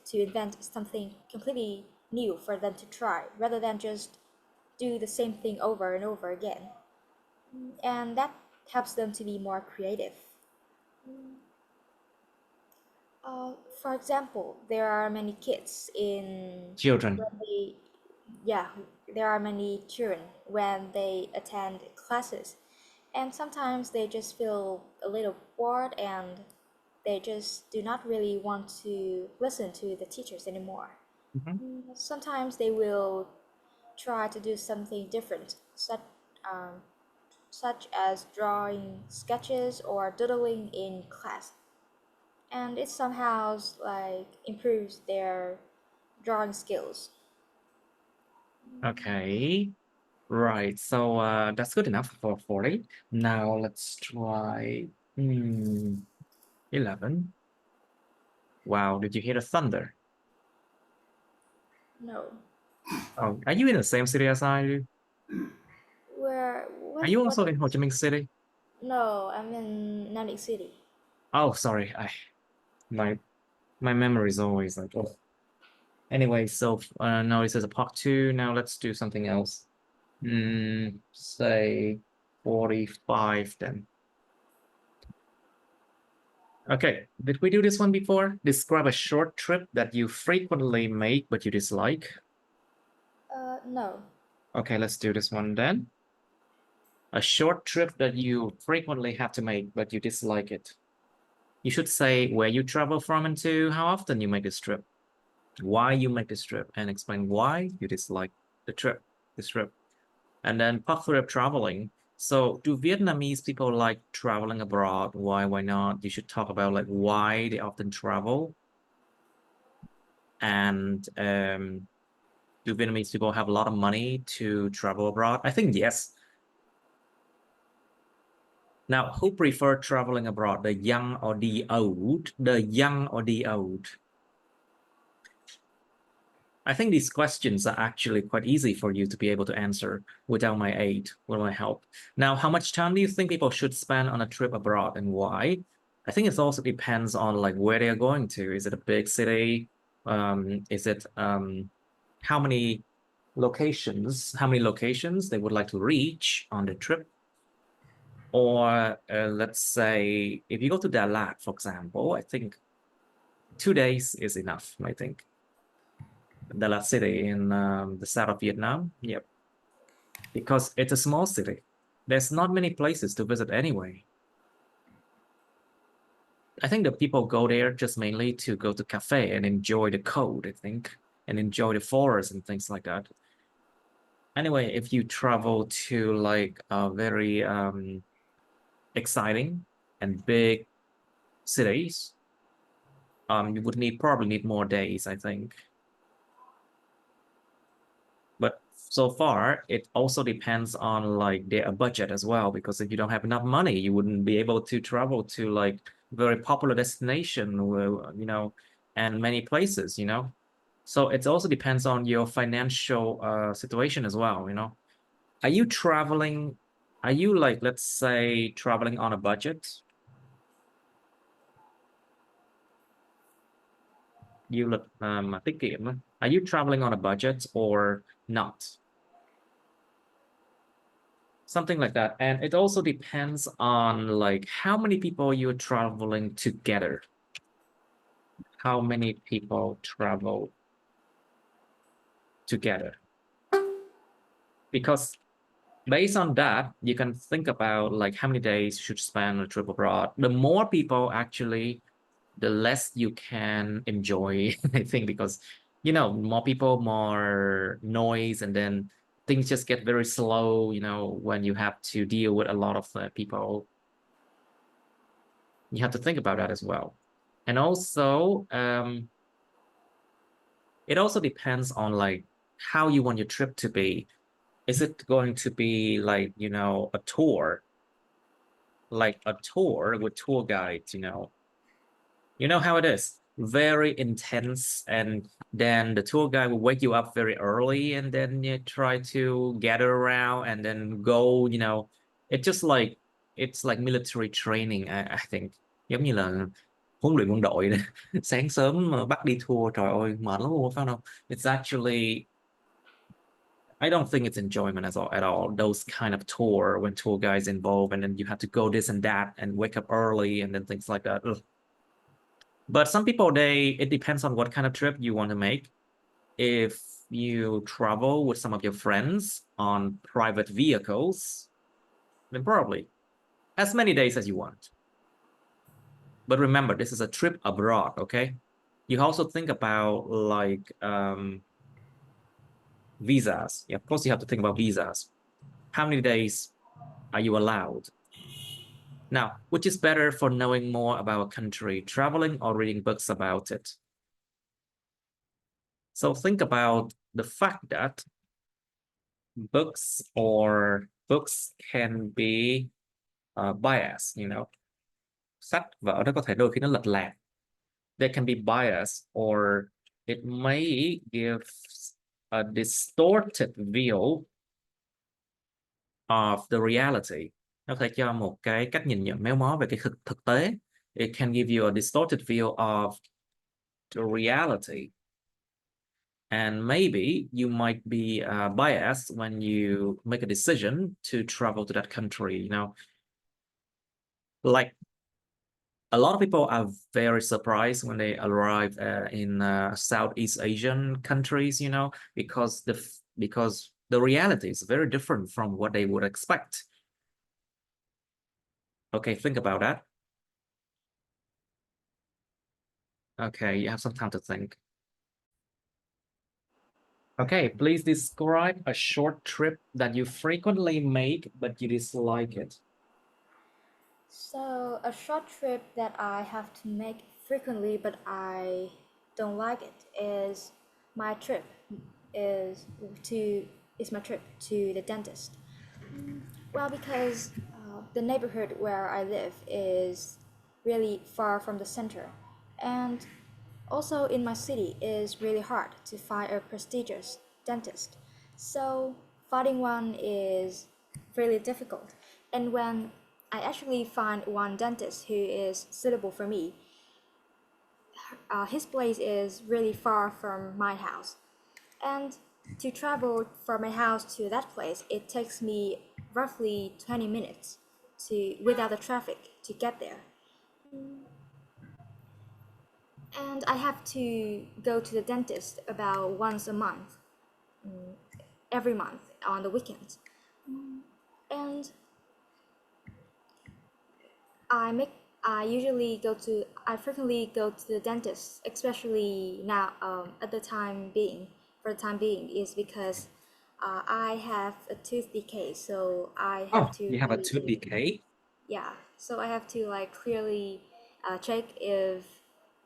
Speaker 2: to invent something completely new for them to try, rather than just do the same thing over and over again. And that helps them to be more creative. Uh, for example, there are many kids in
Speaker 1: Children.
Speaker 2: when they, yeah, there are many children when they attend classes, and sometimes they just feel a little bored, and they just do not really want to listen to the teachers anymore.
Speaker 1: Mhm.
Speaker 2: Sometimes they will try to do something different, um, such as drawing sketches or doodling in class, and it somehow like improves their drawing skills.
Speaker 1: Okay. Right. So that's good enough for 40. Now let's try 11. Wow, did you hear the thunder?
Speaker 2: No,
Speaker 1: Oh, are you in the same city as I do?
Speaker 2: where
Speaker 1: Are you
Speaker 2: what?
Speaker 1: also in Ho Chi Minh City?
Speaker 2: No, I'm in Nam City.
Speaker 1: Oh, sorry. My my memory is always like, oh. Anyway, so now this is a part 2. Now let's do something else. Say 45 then. Okay, did we do this one before? Describe a short trip that you frequently make but you dislike.
Speaker 2: No.
Speaker 1: Okay, let's do this one then. A short trip that you frequently have to make but you dislike it. You should say where you travel from and to, how often you make this trip, why you make this trip, and explain why you dislike this trip. And then part 3 of traveling. So do Vietnamese people like traveling abroad? Why not? You should talk about like why they often travel. And do Vietnamese people have a lot of money to travel abroad? I think yes. Now, who prefer traveling abroad, the young or the old? The young or the old? I think these questions are actually quite easy for you to be able to answer without my aid, with my help. Now, how much time do you think people should spend on a trip abroad and why? I think it also depends on like where they are going to. Is it a big city? Is it how many how many locations they would like to reach on the trip? Or let's say if you go to Dalat, for example, I think 2 days is enough, I think. Dalat City in the south of Vietnam. Yep, because it's a small city. There's not many places to visit anyway. I think the people go there just mainly to go to cafe and enjoy the cold, I think, and enjoy the forest and things like that. Anyway, if you travel to like a very exciting and big cities, you would probably need more days, I think. But so far, it also depends on like their budget as well, because if you don't have enough money, you wouldn't be able to travel to like very popular destination, and many places, So it also depends on your financial situation as well. Are you traveling? Are you like, let's say, traveling on a budget? You look tiết kiệm. Are you traveling on a budget or not? Something like that. And it also depends on like how many people you're traveling together. How many people travel together? Because based on that, you can think about like how many days you should spend on a trip abroad. The more people actually, the less you can enjoy, I think, because more people, more noise, and then things just get very slow, when you have to deal with a lot of people. You have to think about that as well. And also, it also depends on like how you want your trip to be. Is it going to be like, a tour, like a tour with tour guides, You know how it is, very intense, and then the tour guide will wake you up very early, and then you try to gather around and then go, it's just like it's like military training, I think, giống như là huấn luyện quân đội này. Sáng sớm mà bắt đi tour, trời ơi mệt lắm luôn, phải không? It's actually, I don't think it's enjoyment at all. Those kind of tour when tour guides involved, and then you have to go this and that and wake up early and then things like that. Ugh. But some people, it depends on what kind of trip you want to make. If you travel with some of your friends on private vehicles, then probably as many days as you want. But remember, this is a trip abroad, okay? You also think about like visas. Yeah, of course, you have to think about visas. How many days are you allowed? Now, which is better for knowing more about a country, traveling or reading books about it? So think about the fact that books can be biased, Sách vở nó có thể đôi khi nó lệch lạc. They can be biased, or it may give a distorted view of the reality. Nó có thể cho một cái cách nhìn nhận méo mó về cái thực tế. It can give you a distorted view of the reality. And maybe you might be biased when you make a decision to travel to that country, Like a lot of people are very surprised when they arrive in Southeast Asian countries, because the reality is very different from what they would expect. Okay, think about that. Okay, you have some time to think. Okay, please describe a short trip that you frequently make, but you dislike it.
Speaker 2: So, a short trip that I have to make frequently but I don't like it is my trip is my trip to the dentist. Well, because the neighborhood where I live is really far from the center, and also in my city is really hard to find a prestigious dentist. So finding one is really difficult. And when I actually find one dentist who is suitable for me, his place is really far from my house. And to travel from my house to that place, it takes me roughly 20 minutes without the traffic to get there. And I have to go to the dentist about once a month, every month on the weekends. And I frequently go to the dentist, especially now, at the time being, for the time being, is because I have a tooth decay, so I have
Speaker 1: Oh,
Speaker 2: to
Speaker 1: you have a tooth
Speaker 2: really,
Speaker 1: decay?
Speaker 2: yeah, so I have to like clearly check if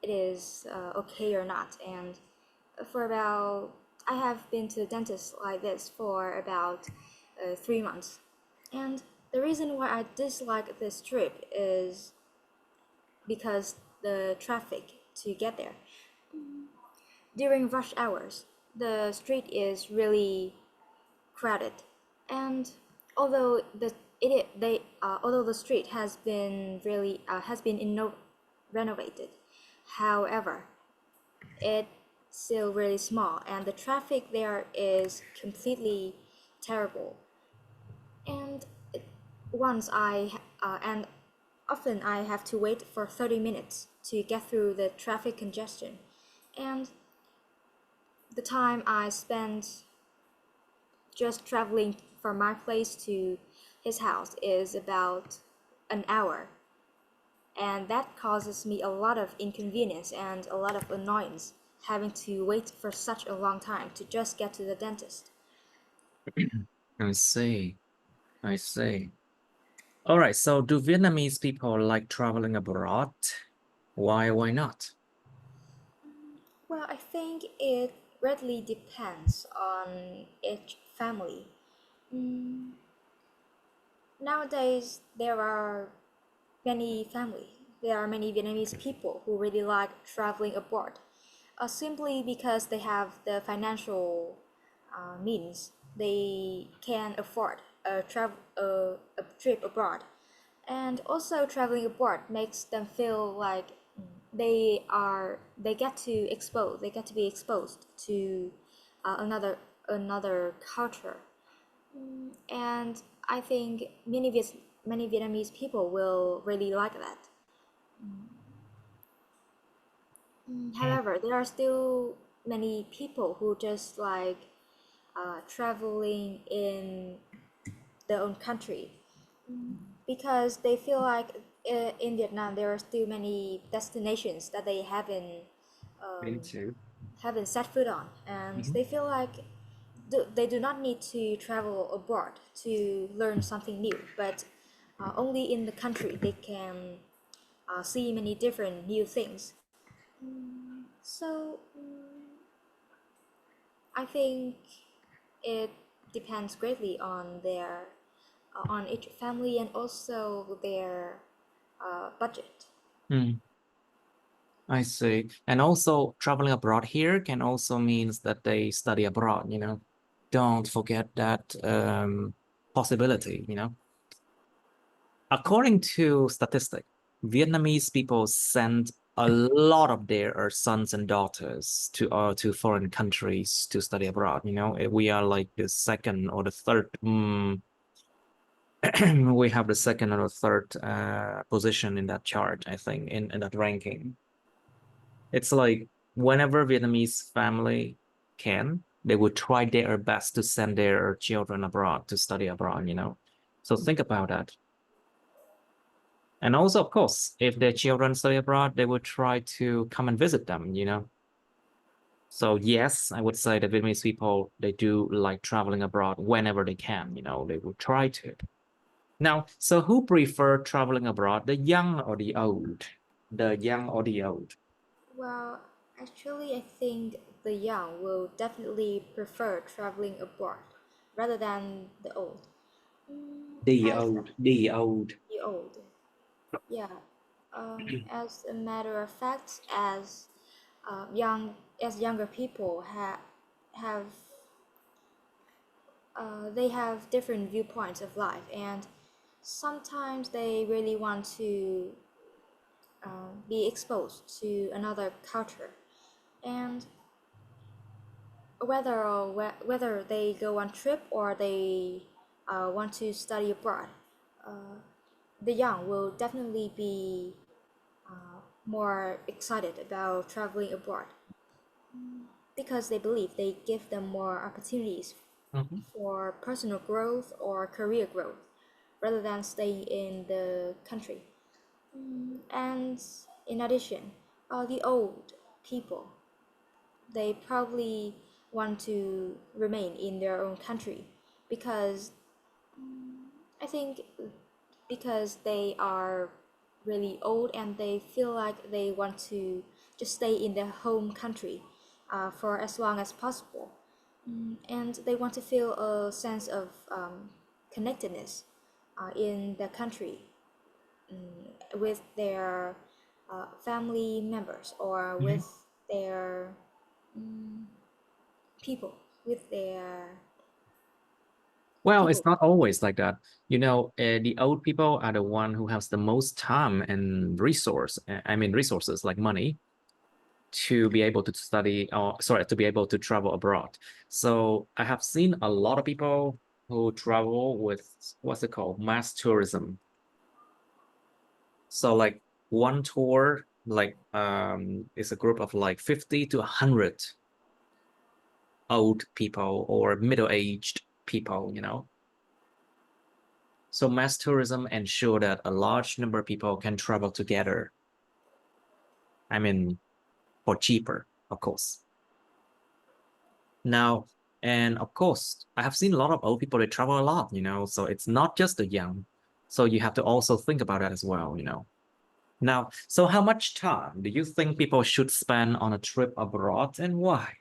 Speaker 2: it is okay or not. And for about, I have been to the dentist like this for about 3 months. And the reason why I dislike this trip is because the traffic to get there. During rush hours, the street is really crowded, and although although the street has been renovated, however, it's still really small, and the traffic there is completely terrible. And once and often I have to wait for 30 minutes to get through the traffic congestion. And the time I spend just traveling from my place to his house is about an hour. And that causes me a lot of inconvenience and a lot of annoyance having to wait for such a long time to just get to the dentist.
Speaker 1: I see. I see. All right. So do Vietnamese people like traveling abroad? Why not?
Speaker 2: Well, I think it greatly depends on each family. Mm, Nowadays, there are many Vietnamese people who really like traveling abroad, simply because they have the financial means. They can afford a trip abroad, and also traveling abroad makes them feel like they get to be exposed to another culture. And I think many Vietnamese people will really like that. However, there are still many people who just like traveling in their own country because they feel like in Vietnam there are still many destinations that they
Speaker 1: Me
Speaker 2: um,
Speaker 1: too.
Speaker 2: haven't set foot on, and
Speaker 1: Mhm.
Speaker 2: they feel like they do not need to travel abroad to learn something new, but only in the country they can see many different new things. So I think it depends greatly on their on each family and also their budget.
Speaker 1: Mm, I see. And also traveling abroad here can also means that they study abroad, you know. Don't forget that possibility, you know. According to statistics, Vietnamese people send a lot of their sons and daughters to foreign countries to study abroad. You know, we are like the second or the third. We have the second or the third position in that chart, I think, in that ranking. It's like whenever Vietnamese family can, they would try their best to send their children abroad to study abroad. You know, so think about that. And also, of course, if their children study abroad, they would try to come and visit them, you know. So yes, I would say that Vietnamese people, they do like traveling abroad whenever they can, you know, they would try to. Now, so who prefer traveling abroad, the young or the old? The young or the old?
Speaker 2: Well, actually, I think the young will definitely prefer traveling abroad rather than the old.
Speaker 1: The
Speaker 2: As
Speaker 1: old, the old.
Speaker 2: the old, yeah. As a matter of fact, as younger people have they have different viewpoints of life, and sometimes they really want to be exposed to another culture, and whether they go on trip or they want to study abroad, the young will definitely be more excited about traveling abroad because they believe they give them more opportunities
Speaker 1: Mhm.
Speaker 2: for personal growth or career growth rather than stay in the country. And in addition, the old people, they probably want to remain in their own country because I think because they are really old and they feel like they want to just stay in their home country for as long as possible. And they want to feel a sense of connectedness in the country with their family members or
Speaker 1: Mhm.
Speaker 2: with their people, with their
Speaker 1: Well,
Speaker 2: people.
Speaker 1: it's not always like that. The old people are the one who has the most time and resources like money to be able to study, or sorry, to be able to travel abroad. So I have seen a lot of people who travel with what's it called, mass tourism. So like one tour, like is a group of like 50 to 100 old people or middle-aged people. So mass tourism ensure that a large number of people can travel together. I mean, for cheaper, of course. Now, and of course, I have seen a lot of old people, they travel a lot, so it's not just the young. So you have to also think about that as well. Now, so how much time do you think people should spend on a trip abroad and why?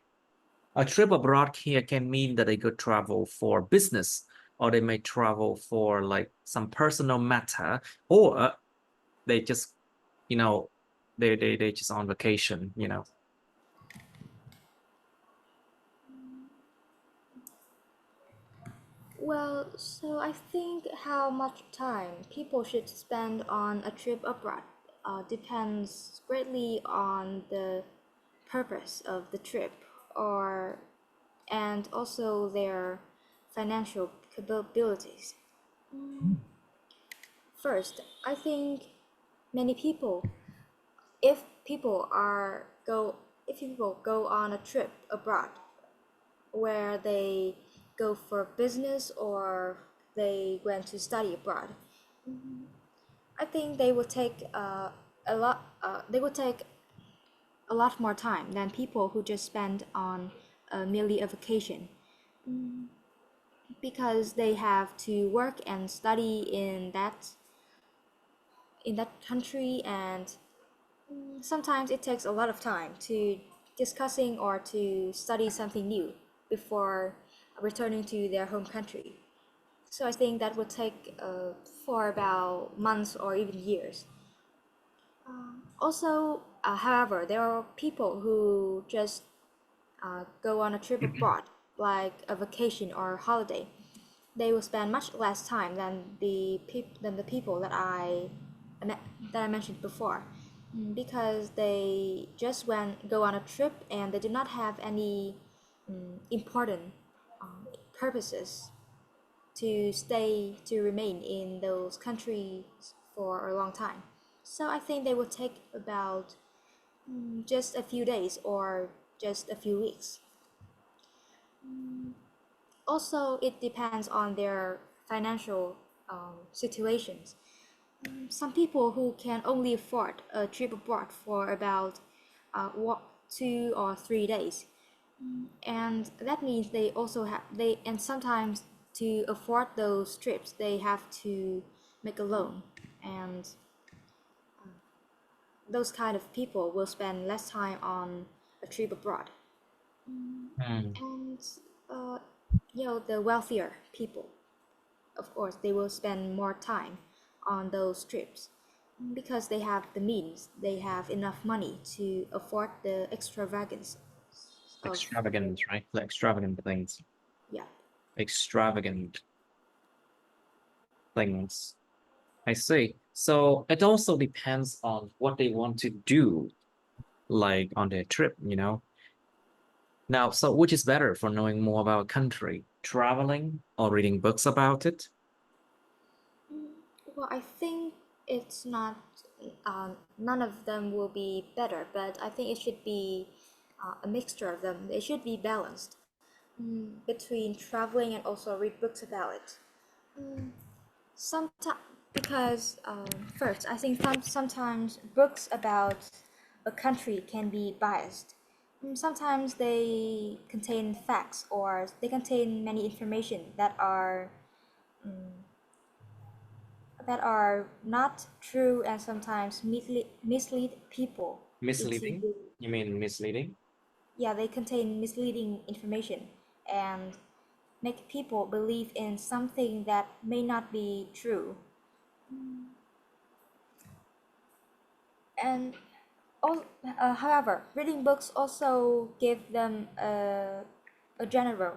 Speaker 1: A trip abroad here can mean that they could travel for business, or they may travel for like some personal matter, or they just, you know, they just on vacation.
Speaker 2: Well, so I think how much time people should spend on a trip abroad depends greatly on the purpose of the trip or and also their financial capabilities. First, I think many people, if people are go if people go on a trip abroad where they go for business or they went to study abroad, I think they will take a lot. They will take a lot more time than people who just spend on merely a vacation because they have to work and study in that country, and sometimes it takes a lot of time to discussing or to study something new before returning to their home country. So I think that would take for about months or even years. Also, however, there are people who just go on a trip abroad, like a vacation or holiday. They will spend much less time than the people that I mentioned before, because they just go on a trip and they do not have any important purposes to remain in those countries for a long time. So I think they will take about just a few days or just a few weeks. Also, it depends on their financial situations. Some people who can only afford a trip abroad for about 2 or 3 days, and that means they also have they and sometimes to afford those trips they have to make a loan, and those kind of people will spend less time on a trip abroad.
Speaker 1: Mm.
Speaker 2: And uh, the wealthier people, of course, they will spend more time on those trips because they have the means, they have enough money to afford the extravagance of
Speaker 1: Extravagant, right? Like extravagant things.
Speaker 2: yeah.
Speaker 1: Extravagant things. I see. So it also depends on what they want to do, like on their trip. Now, so which is better for knowing more about a country, traveling or reading books about it?
Speaker 2: Well, I think It's not, none of them will be better, but I think it should be a mixture of them. It should be balanced between traveling and also read books about it. Sometimes, because first, I think sometimes books about a country can be biased. Sometimes they contain facts or they contain many information that are not true and sometimes mislead people into
Speaker 1: Misleading? You mean misleading?
Speaker 2: yeah, they contain misleading information and make people believe in something that may not be true. And however, reading books also give them a general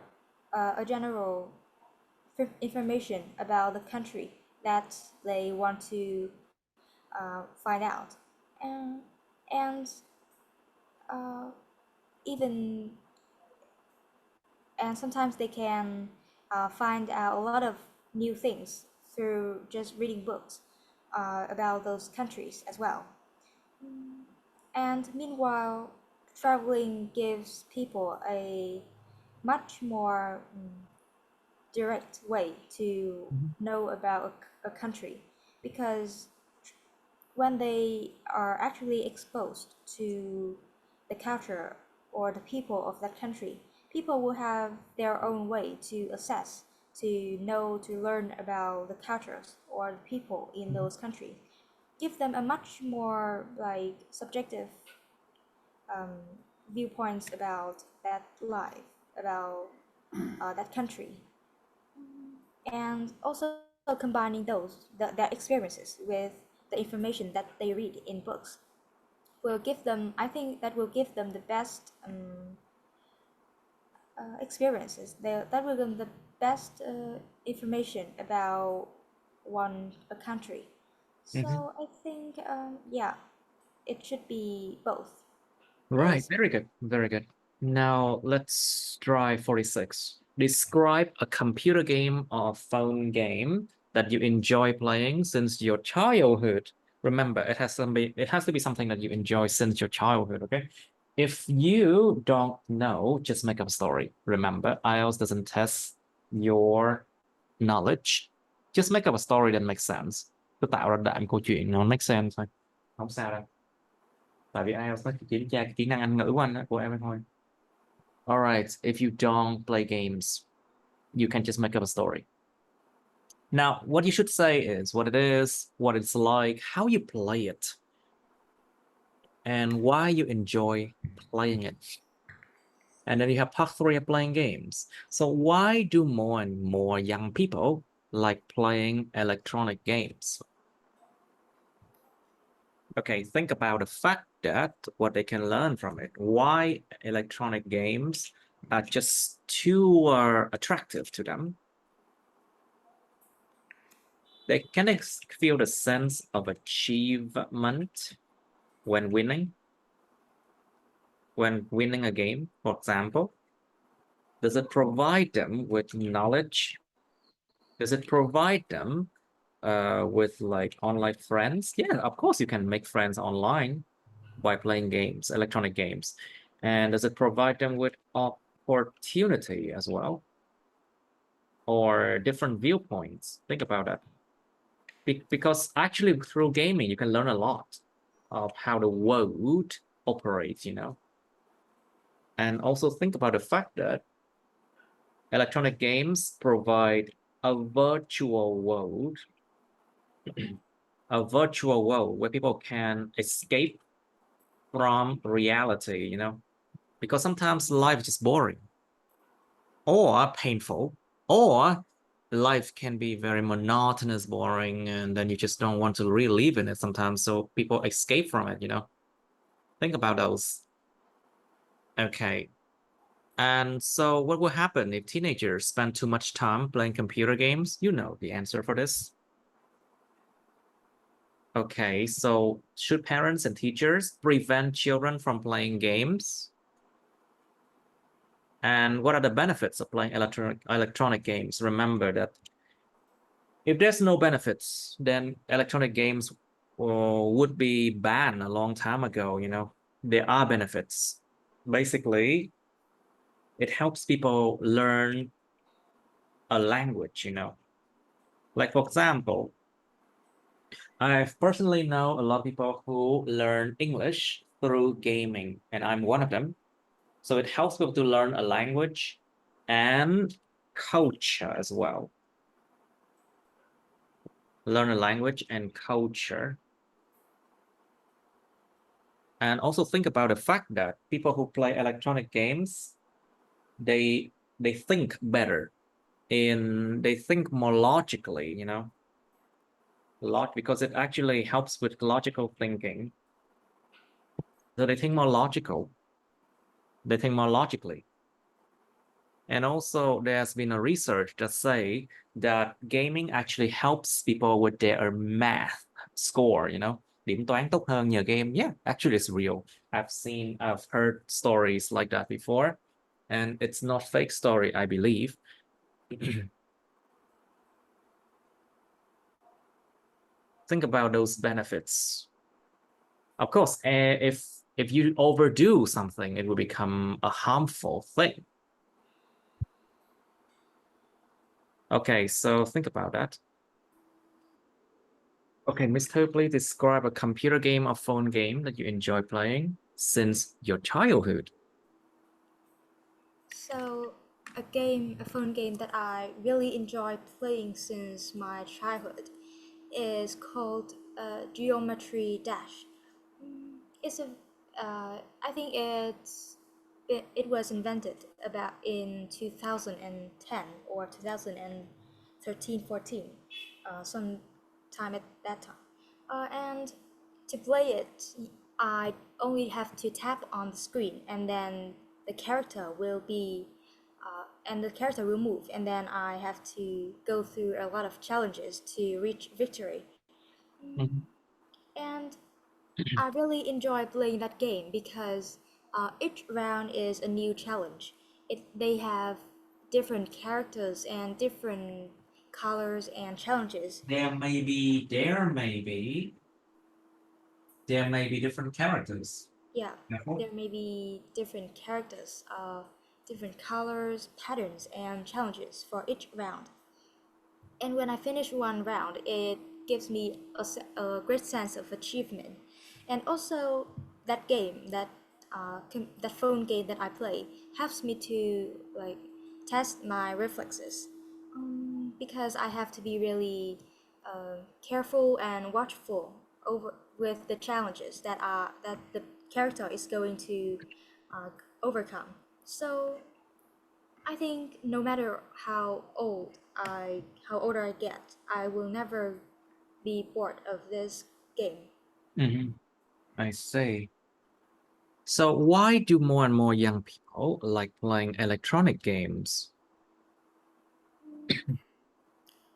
Speaker 2: information about the country that they want to find out, and and uh, even and sometimes they can find out a lot of new things through just reading books about those countries as well. And meanwhile, traveling gives people a much more direct way to
Speaker 1: Mhm.
Speaker 2: know about a country, because when they are actually exposed to the culture or the people of that country, people will have their own way to assess, to know, to learn about the cultures or the people in those countries. Give them a much more like subjective um, viewpoints about that life, about that country, and also combining their experiences with the information that they read in books will give them, I think that will give them the best experiences. That will give them the best information about a country.
Speaker 1: Mhm.
Speaker 2: So I think, yeah, it should be both.
Speaker 1: Right,
Speaker 2: Is
Speaker 1: very good, very good. Now let's try 46. Describe a computer game or phone game that you enjoy playing since your childhood. Remember, it has to be something that you enjoy since your childhood, okay? If you don't know, just make up a story. Remember, IELTS doesn't test your knowledge. Just make up a story that makes sense. Cứ tạo ra đoạn câu chuyện nó make sense thôi. Không sao đâu. Tại vì IELTS nó chỉ kiểm tra cái kỹ năng Anh ngữ của anh đó, của em thôi. All right, if you don't play games, you can just make up a story. Now, what you should say is what it is, what it's like, how you play it, and why you enjoy playing it. And then you have part 3 of playing games. So why do more and more young people like playing electronic games? Okay, think about the fact that what they can learn from it. Why electronic games are just too attractive to them. They can feel the sense of achievement when winning a game, for example. Does it provide them with knowledge? Does it provide them with like online friends? Yeah, of course you can make friends online by playing games, electronic games. And does it provide them with opportunity as well? Or different viewpoints? Think about that. Because actually through gaming, you can learn a lot of how the world operates, you know? And also think about the fact that electronic games provide a virtual world, a virtual world where people can escape from reality, you know? Because sometimes life is just boring or painful, or life can be very monotonous, boring, and then you just don't want to relive in it sometimes. So people escape from it, you know? Think about those. Okay. And so what will happen if teenagers spend too much time playing computer games? You know the answer for this. Okay, so should parents and teachers prevent children from playing games? And what are the benefits of playing electronic games? Remember that If there's no benefits, then electronic games would be banned a long time ago, you know. There are benefits. Basically, it helps people learn a language, you know. Like, for example, I personally know a lot of people who learn English through gaming, and I'm one of them. So it helps people to learn a language and culture as well. Learn a language and culture. And also think about the fact that people who play electronic games, they think better they think more logically, you know, because it actually helps with logical thinking. So they think more logical. They think more logically. And also there's been a research that say that gaming actually helps people with their math score, you know, điểm toán tốt hơn nhờ game. Yeah, actually it's real. I've heard stories like that before, and it's not fake story, I believe. Think about those benefits. Of course, if you overdo something, it will become a harmful thing. Okay, so think about that. Okay, Miss Thư, please describe a computer game or phone game that you enjoy playing since your childhood.
Speaker 2: So, a phone game that I really enjoy playing since my childhood is called Geometry Dash. It's a, I think it was invented about in 2010 or 2013, 14, sometime at that time. And to play it, I only have to tap on the screen, and then the character will move, and then I have to go through a lot of challenges to reach victory.
Speaker 1: Mhm.
Speaker 2: And I really enjoy playing that game because each round is a new challenge. They have different characters and different colors and challenges.
Speaker 1: There may be different characters.
Speaker 2: Yeah,
Speaker 1: Careful.
Speaker 2: there may be different characters, different colors, patterns, and challenges for each round. And when I finish one round, it gives me a great sense of achievement. And also, that phone game that I play, helps me to like test my reflexes, because I have to be really careful and watchful over with the challenges that the character is going to uh, overcome. So I think no matter how older I get, I will never be bored of this game.
Speaker 1: Mhm. I see. So why do more and more young people like playing electronic games?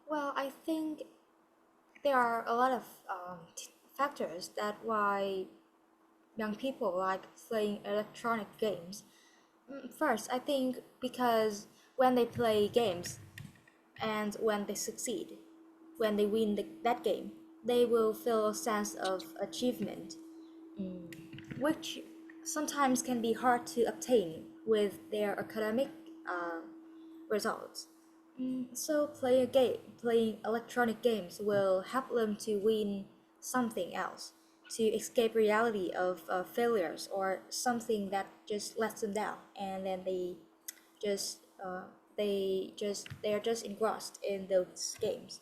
Speaker 2: Well, I think there are a lot of factors that why young people like playing electronic games. First, I think because when they play games and when they succeed, when they win that game, they will feel a sense of achievement, which sometimes can be hard to obtain with their academic uh, results. So playing electronic games will help them to win something else, to escape reality of failures or something that just lets them down, and then just uh, they are just engrossed in those games.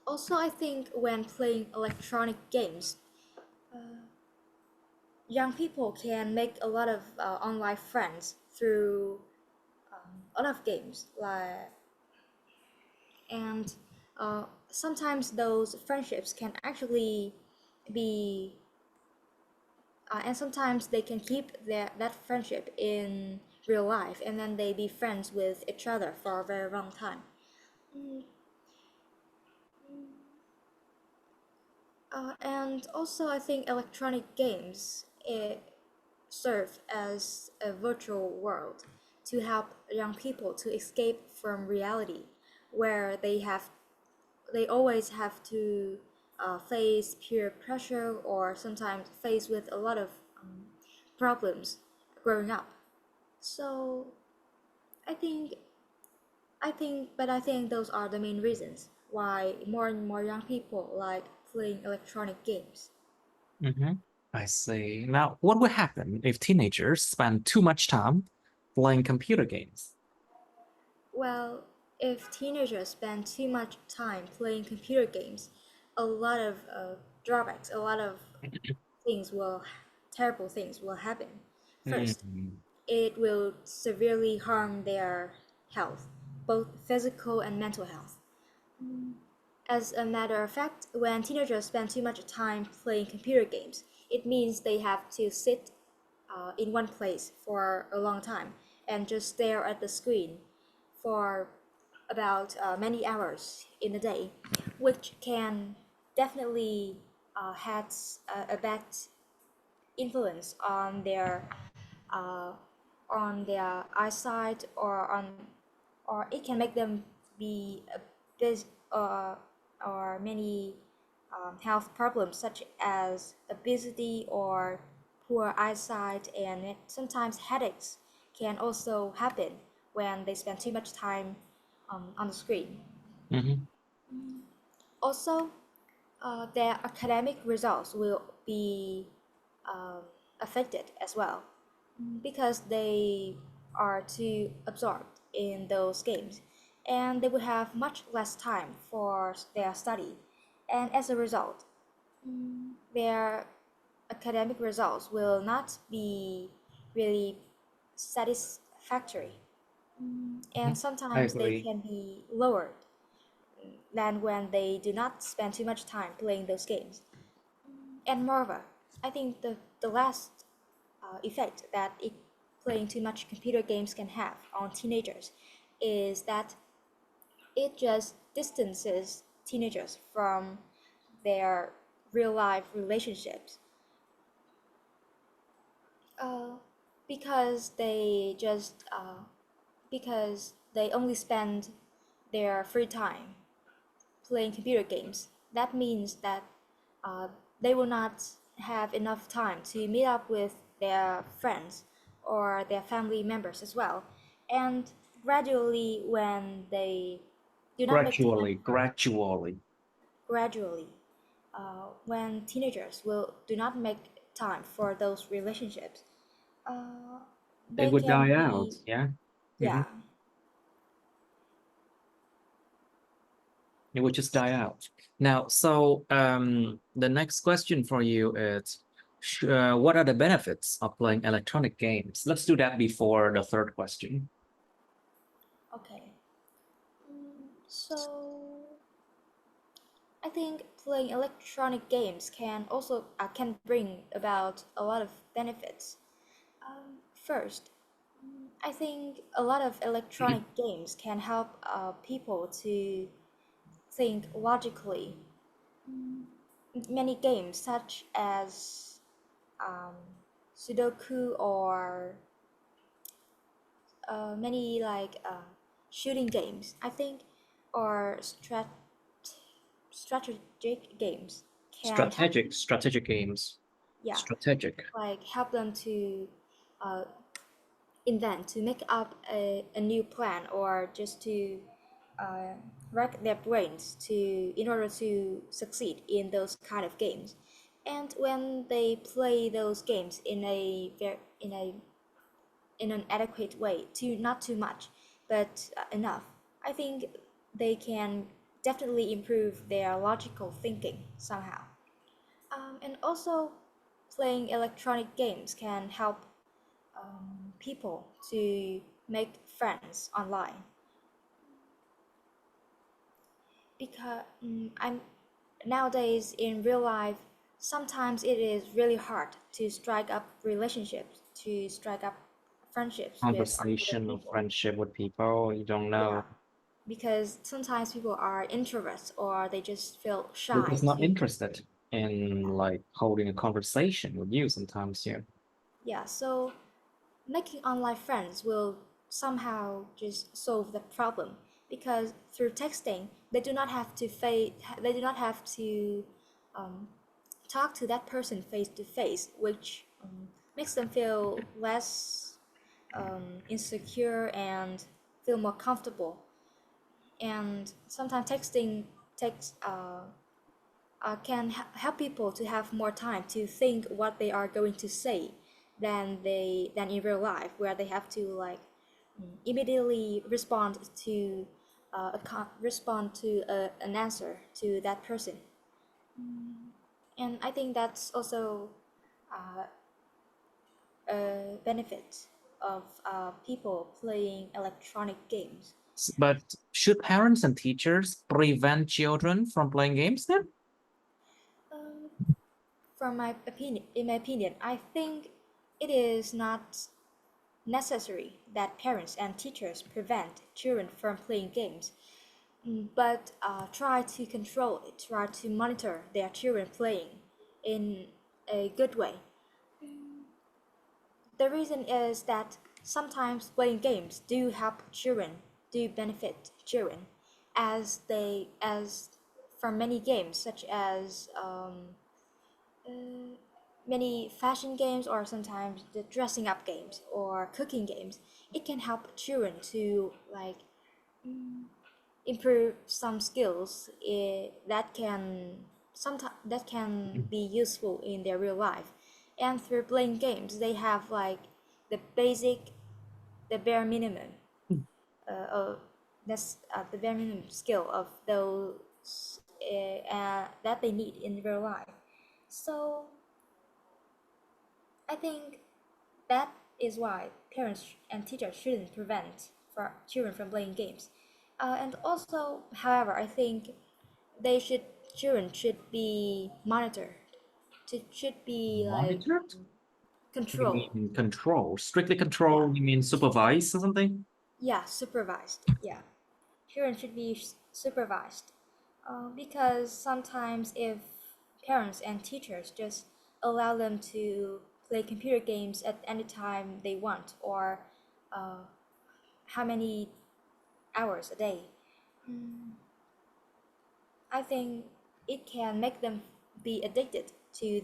Speaker 2: Also, I think when playing electronic games, young people can make a lot of online friends through a lot of games, and sometimes those friendships can actually be, and sometimes they can keep that friendship in real life, and then they be friends with each other for a very long time. And also, I think electronic games serve as a virtual world to help young people to escape from reality. where they always have to face peer pressure or sometimes face with a lot of problems growing up. So I think I think those are the main reasons why more and more young people like playing electronic games.
Speaker 1: I see. Now, what would happen if teenagers spend too much time playing computer games?
Speaker 2: Well, if teenagers spend too much time playing computer games, a lot of drawbacks, a lot of things will, terrible things will happen. First,
Speaker 1: Mm.
Speaker 2: it will severely harm their health, both physical and mental health. As a matter of fact, when teenagers spend too much time playing computer games, it means they have to sit in one place for a long time and just stare at the screen for about many hours in a day, which can definitely has a bad influence uh, on their eyesight or it can make them be a bit or many health problems such as obesity or poor eyesight, and sometimes headaches can also happen when they spend too much time on the screen.
Speaker 1: Mhm.
Speaker 2: Also, their academic results will be um, affected as well because they are too absorbed in those games and they will have much less time for their study. And as a result, their academic results will not be really satisfactory. And
Speaker 1: I
Speaker 2: sometimes they
Speaker 1: agree.
Speaker 2: can be lower than when they do not spend too much time playing those games. And moreover, I think the last effect that playing too much computer games can have on teenagers is that it just distances teenagers from their real life relationships uh, because because they only spend their free time playing computer games. That means that uh, they will not have enough time to meet up with their friends or their family members as well. And gradually, when they do not make time,
Speaker 1: Gradually.
Speaker 2: gradually, when teenagers will do not make time for those relationships, uh,
Speaker 1: It
Speaker 2: they
Speaker 1: would
Speaker 2: can
Speaker 1: die out.
Speaker 2: be,
Speaker 1: Yeah.
Speaker 2: yeah.
Speaker 1: It would just die out. Now, so the next question for you is, what are the benefits of playing electronic games? Let's do that before the third question.
Speaker 2: Okay. So I think playing electronic games can also can bring about a lot of benefits. First, I think a lot of electronic games can help people to think logically. Many games such as um, Sudoku or many like shooting games, I think, or strategic games can help,
Speaker 1: Strategic games.
Speaker 2: yeah,
Speaker 1: Strategic.
Speaker 2: like help them to uh, invent, to make up a new plan or just to uh, rack their brains to in order to succeed in those kind of games. And when they play those games in in an adequate way, to not too much, but enough, I think they can definitely improve their logical thinking somehow. And also, playing electronic games can help people to make friends online because I'm nowadays in real life. Sometimes it is really hard to strike up relationships, to strike up friendships with other
Speaker 1: Conversation or
Speaker 2: people.
Speaker 1: friendship with people you don't
Speaker 2: Yeah,
Speaker 1: know.
Speaker 2: because sometimes people are introverts or they just feel
Speaker 1: They're
Speaker 2: shy
Speaker 1: just not
Speaker 2: to.
Speaker 1: interested in like holding a conversation with you sometimes, yeah.
Speaker 2: Yeah, so making online friends will somehow just solve the problem because through texting they do not have to talk to that person face to face, which makes them feel less insecure and feel more comfortable. And sometimes texting text can help people to have more time to think what they are going to say than in real life, where they have to like immediately respond to an answer to that person. And I think that's also a benefit of people playing electronic games.
Speaker 1: But should parents and teachers prevent children from playing games then?
Speaker 2: Um, in my opinion, I think it is not necessary that parents and teachers prevent children from playing games, but try to control it, try to monitor their children playing in a good way. The reason is that sometimes playing games do help children, do benefit children, as from many games such as many fashion games, or sometimes the dressing up games or cooking games. It can help children to like improve some skills that can be useful in their real life. And through playing games they have like the basic, the bare minimum of that's the bare minimum skill of those that they need in real life. So I think that is why parents and teachers shouldn't prevent for children from playing games. And also, however, I think they should children should be monitored. Should be like
Speaker 1: Monitored? You
Speaker 2: controlled.
Speaker 1: mean control? Strictly
Speaker 2: Yeah,
Speaker 1: control? You mean supervise or something?
Speaker 2: yeah, supervised. Yeah, children should be supervised. Because sometimes if parents and teachers just allow them to play computer games at any time they want, or how many hours a day, I think it can make them be addicted to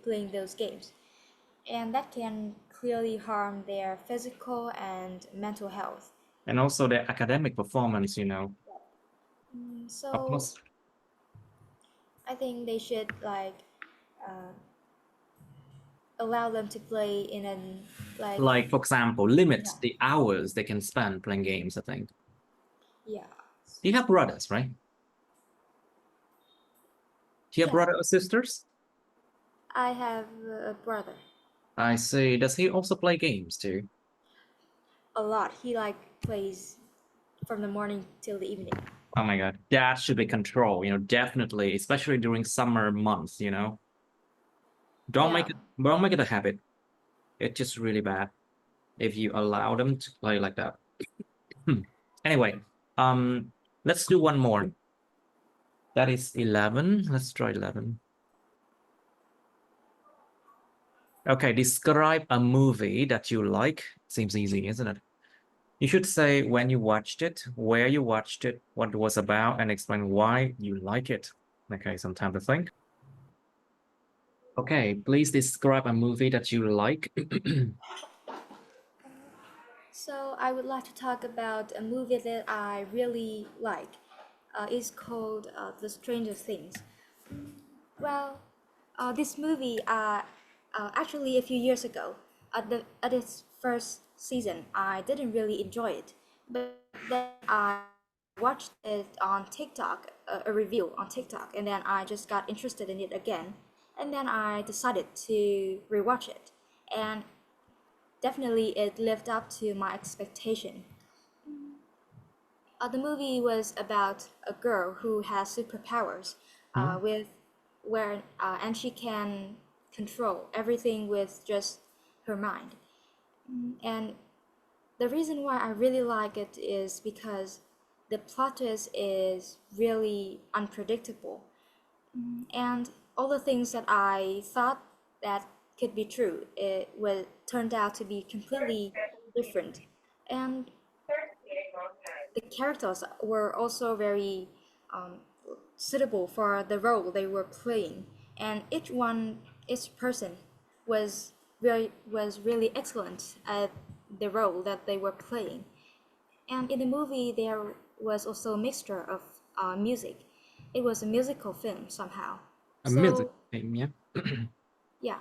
Speaker 2: playing those games, and that can clearly harm their physical and mental health.
Speaker 1: And also their academic performance, you know. Of
Speaker 2: So
Speaker 1: course,
Speaker 2: I think they should like uh, allow them to play in an like
Speaker 1: like, for example, limit
Speaker 2: yeah,
Speaker 1: the hours they can spend playing games, I think.
Speaker 2: yeah,
Speaker 1: You have brothers, right? Do you have
Speaker 2: yeah.
Speaker 1: brother or sisters?
Speaker 2: I have a brother.
Speaker 1: I see. Does he also play games too?
Speaker 2: A lot. He like plays from the morning till the evening.
Speaker 1: Oh my God. That should be control, you know, definitely, especially during summer months, you know.
Speaker 2: Yeah.
Speaker 1: Don't make it a habit. It's just really bad if you allow them to play like that. Anyway, um, let's do one more. That is 11. Let's try 11. Okay, describe a movie that you like. Seems easy, isn't it? You should say when you watched it, where you watched it, what it was about, and explain why you like it. Okay, some time to think. Okay, please describe a movie that you like.
Speaker 2: So I would like to talk about a movie that I really like. It's called The Stranger Things. Well, this movie actually a few years ago at its first season I didn't really enjoy it, but then I watched it on TikTok, a review on TikTok, and then I just got interested in it again, and then I decided to rewatch it, and definitely it lived up to my expectation. The movie was about a girl who has superpowers,
Speaker 1: Hmm?
Speaker 2: with where and she can control everything with just her mind. And the reason why I really like it is because the plot twist is really unpredictable, and all the things that I thought that could be true, it turned out to be completely different. And the characters were also very suitable for the role they were playing, and each person was really excellent at the role that they were playing. And in the movie, there was also a mixture of music. It was a musical film somehow.
Speaker 1: A music
Speaker 2: So
Speaker 1: thing, yeah.
Speaker 2: yeah,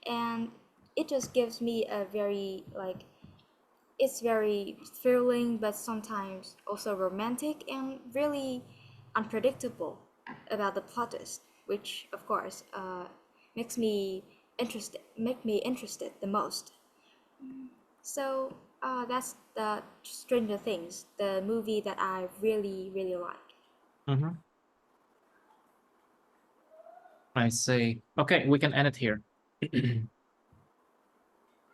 Speaker 2: and it just gives me a very like it's very thrilling, but sometimes also romantic and really unpredictable about the plot twist, which of course make me interested the most. So that's the Stranger Things, the movie that I really like.
Speaker 1: Mm-hmm. I see. Okay, we can end it here.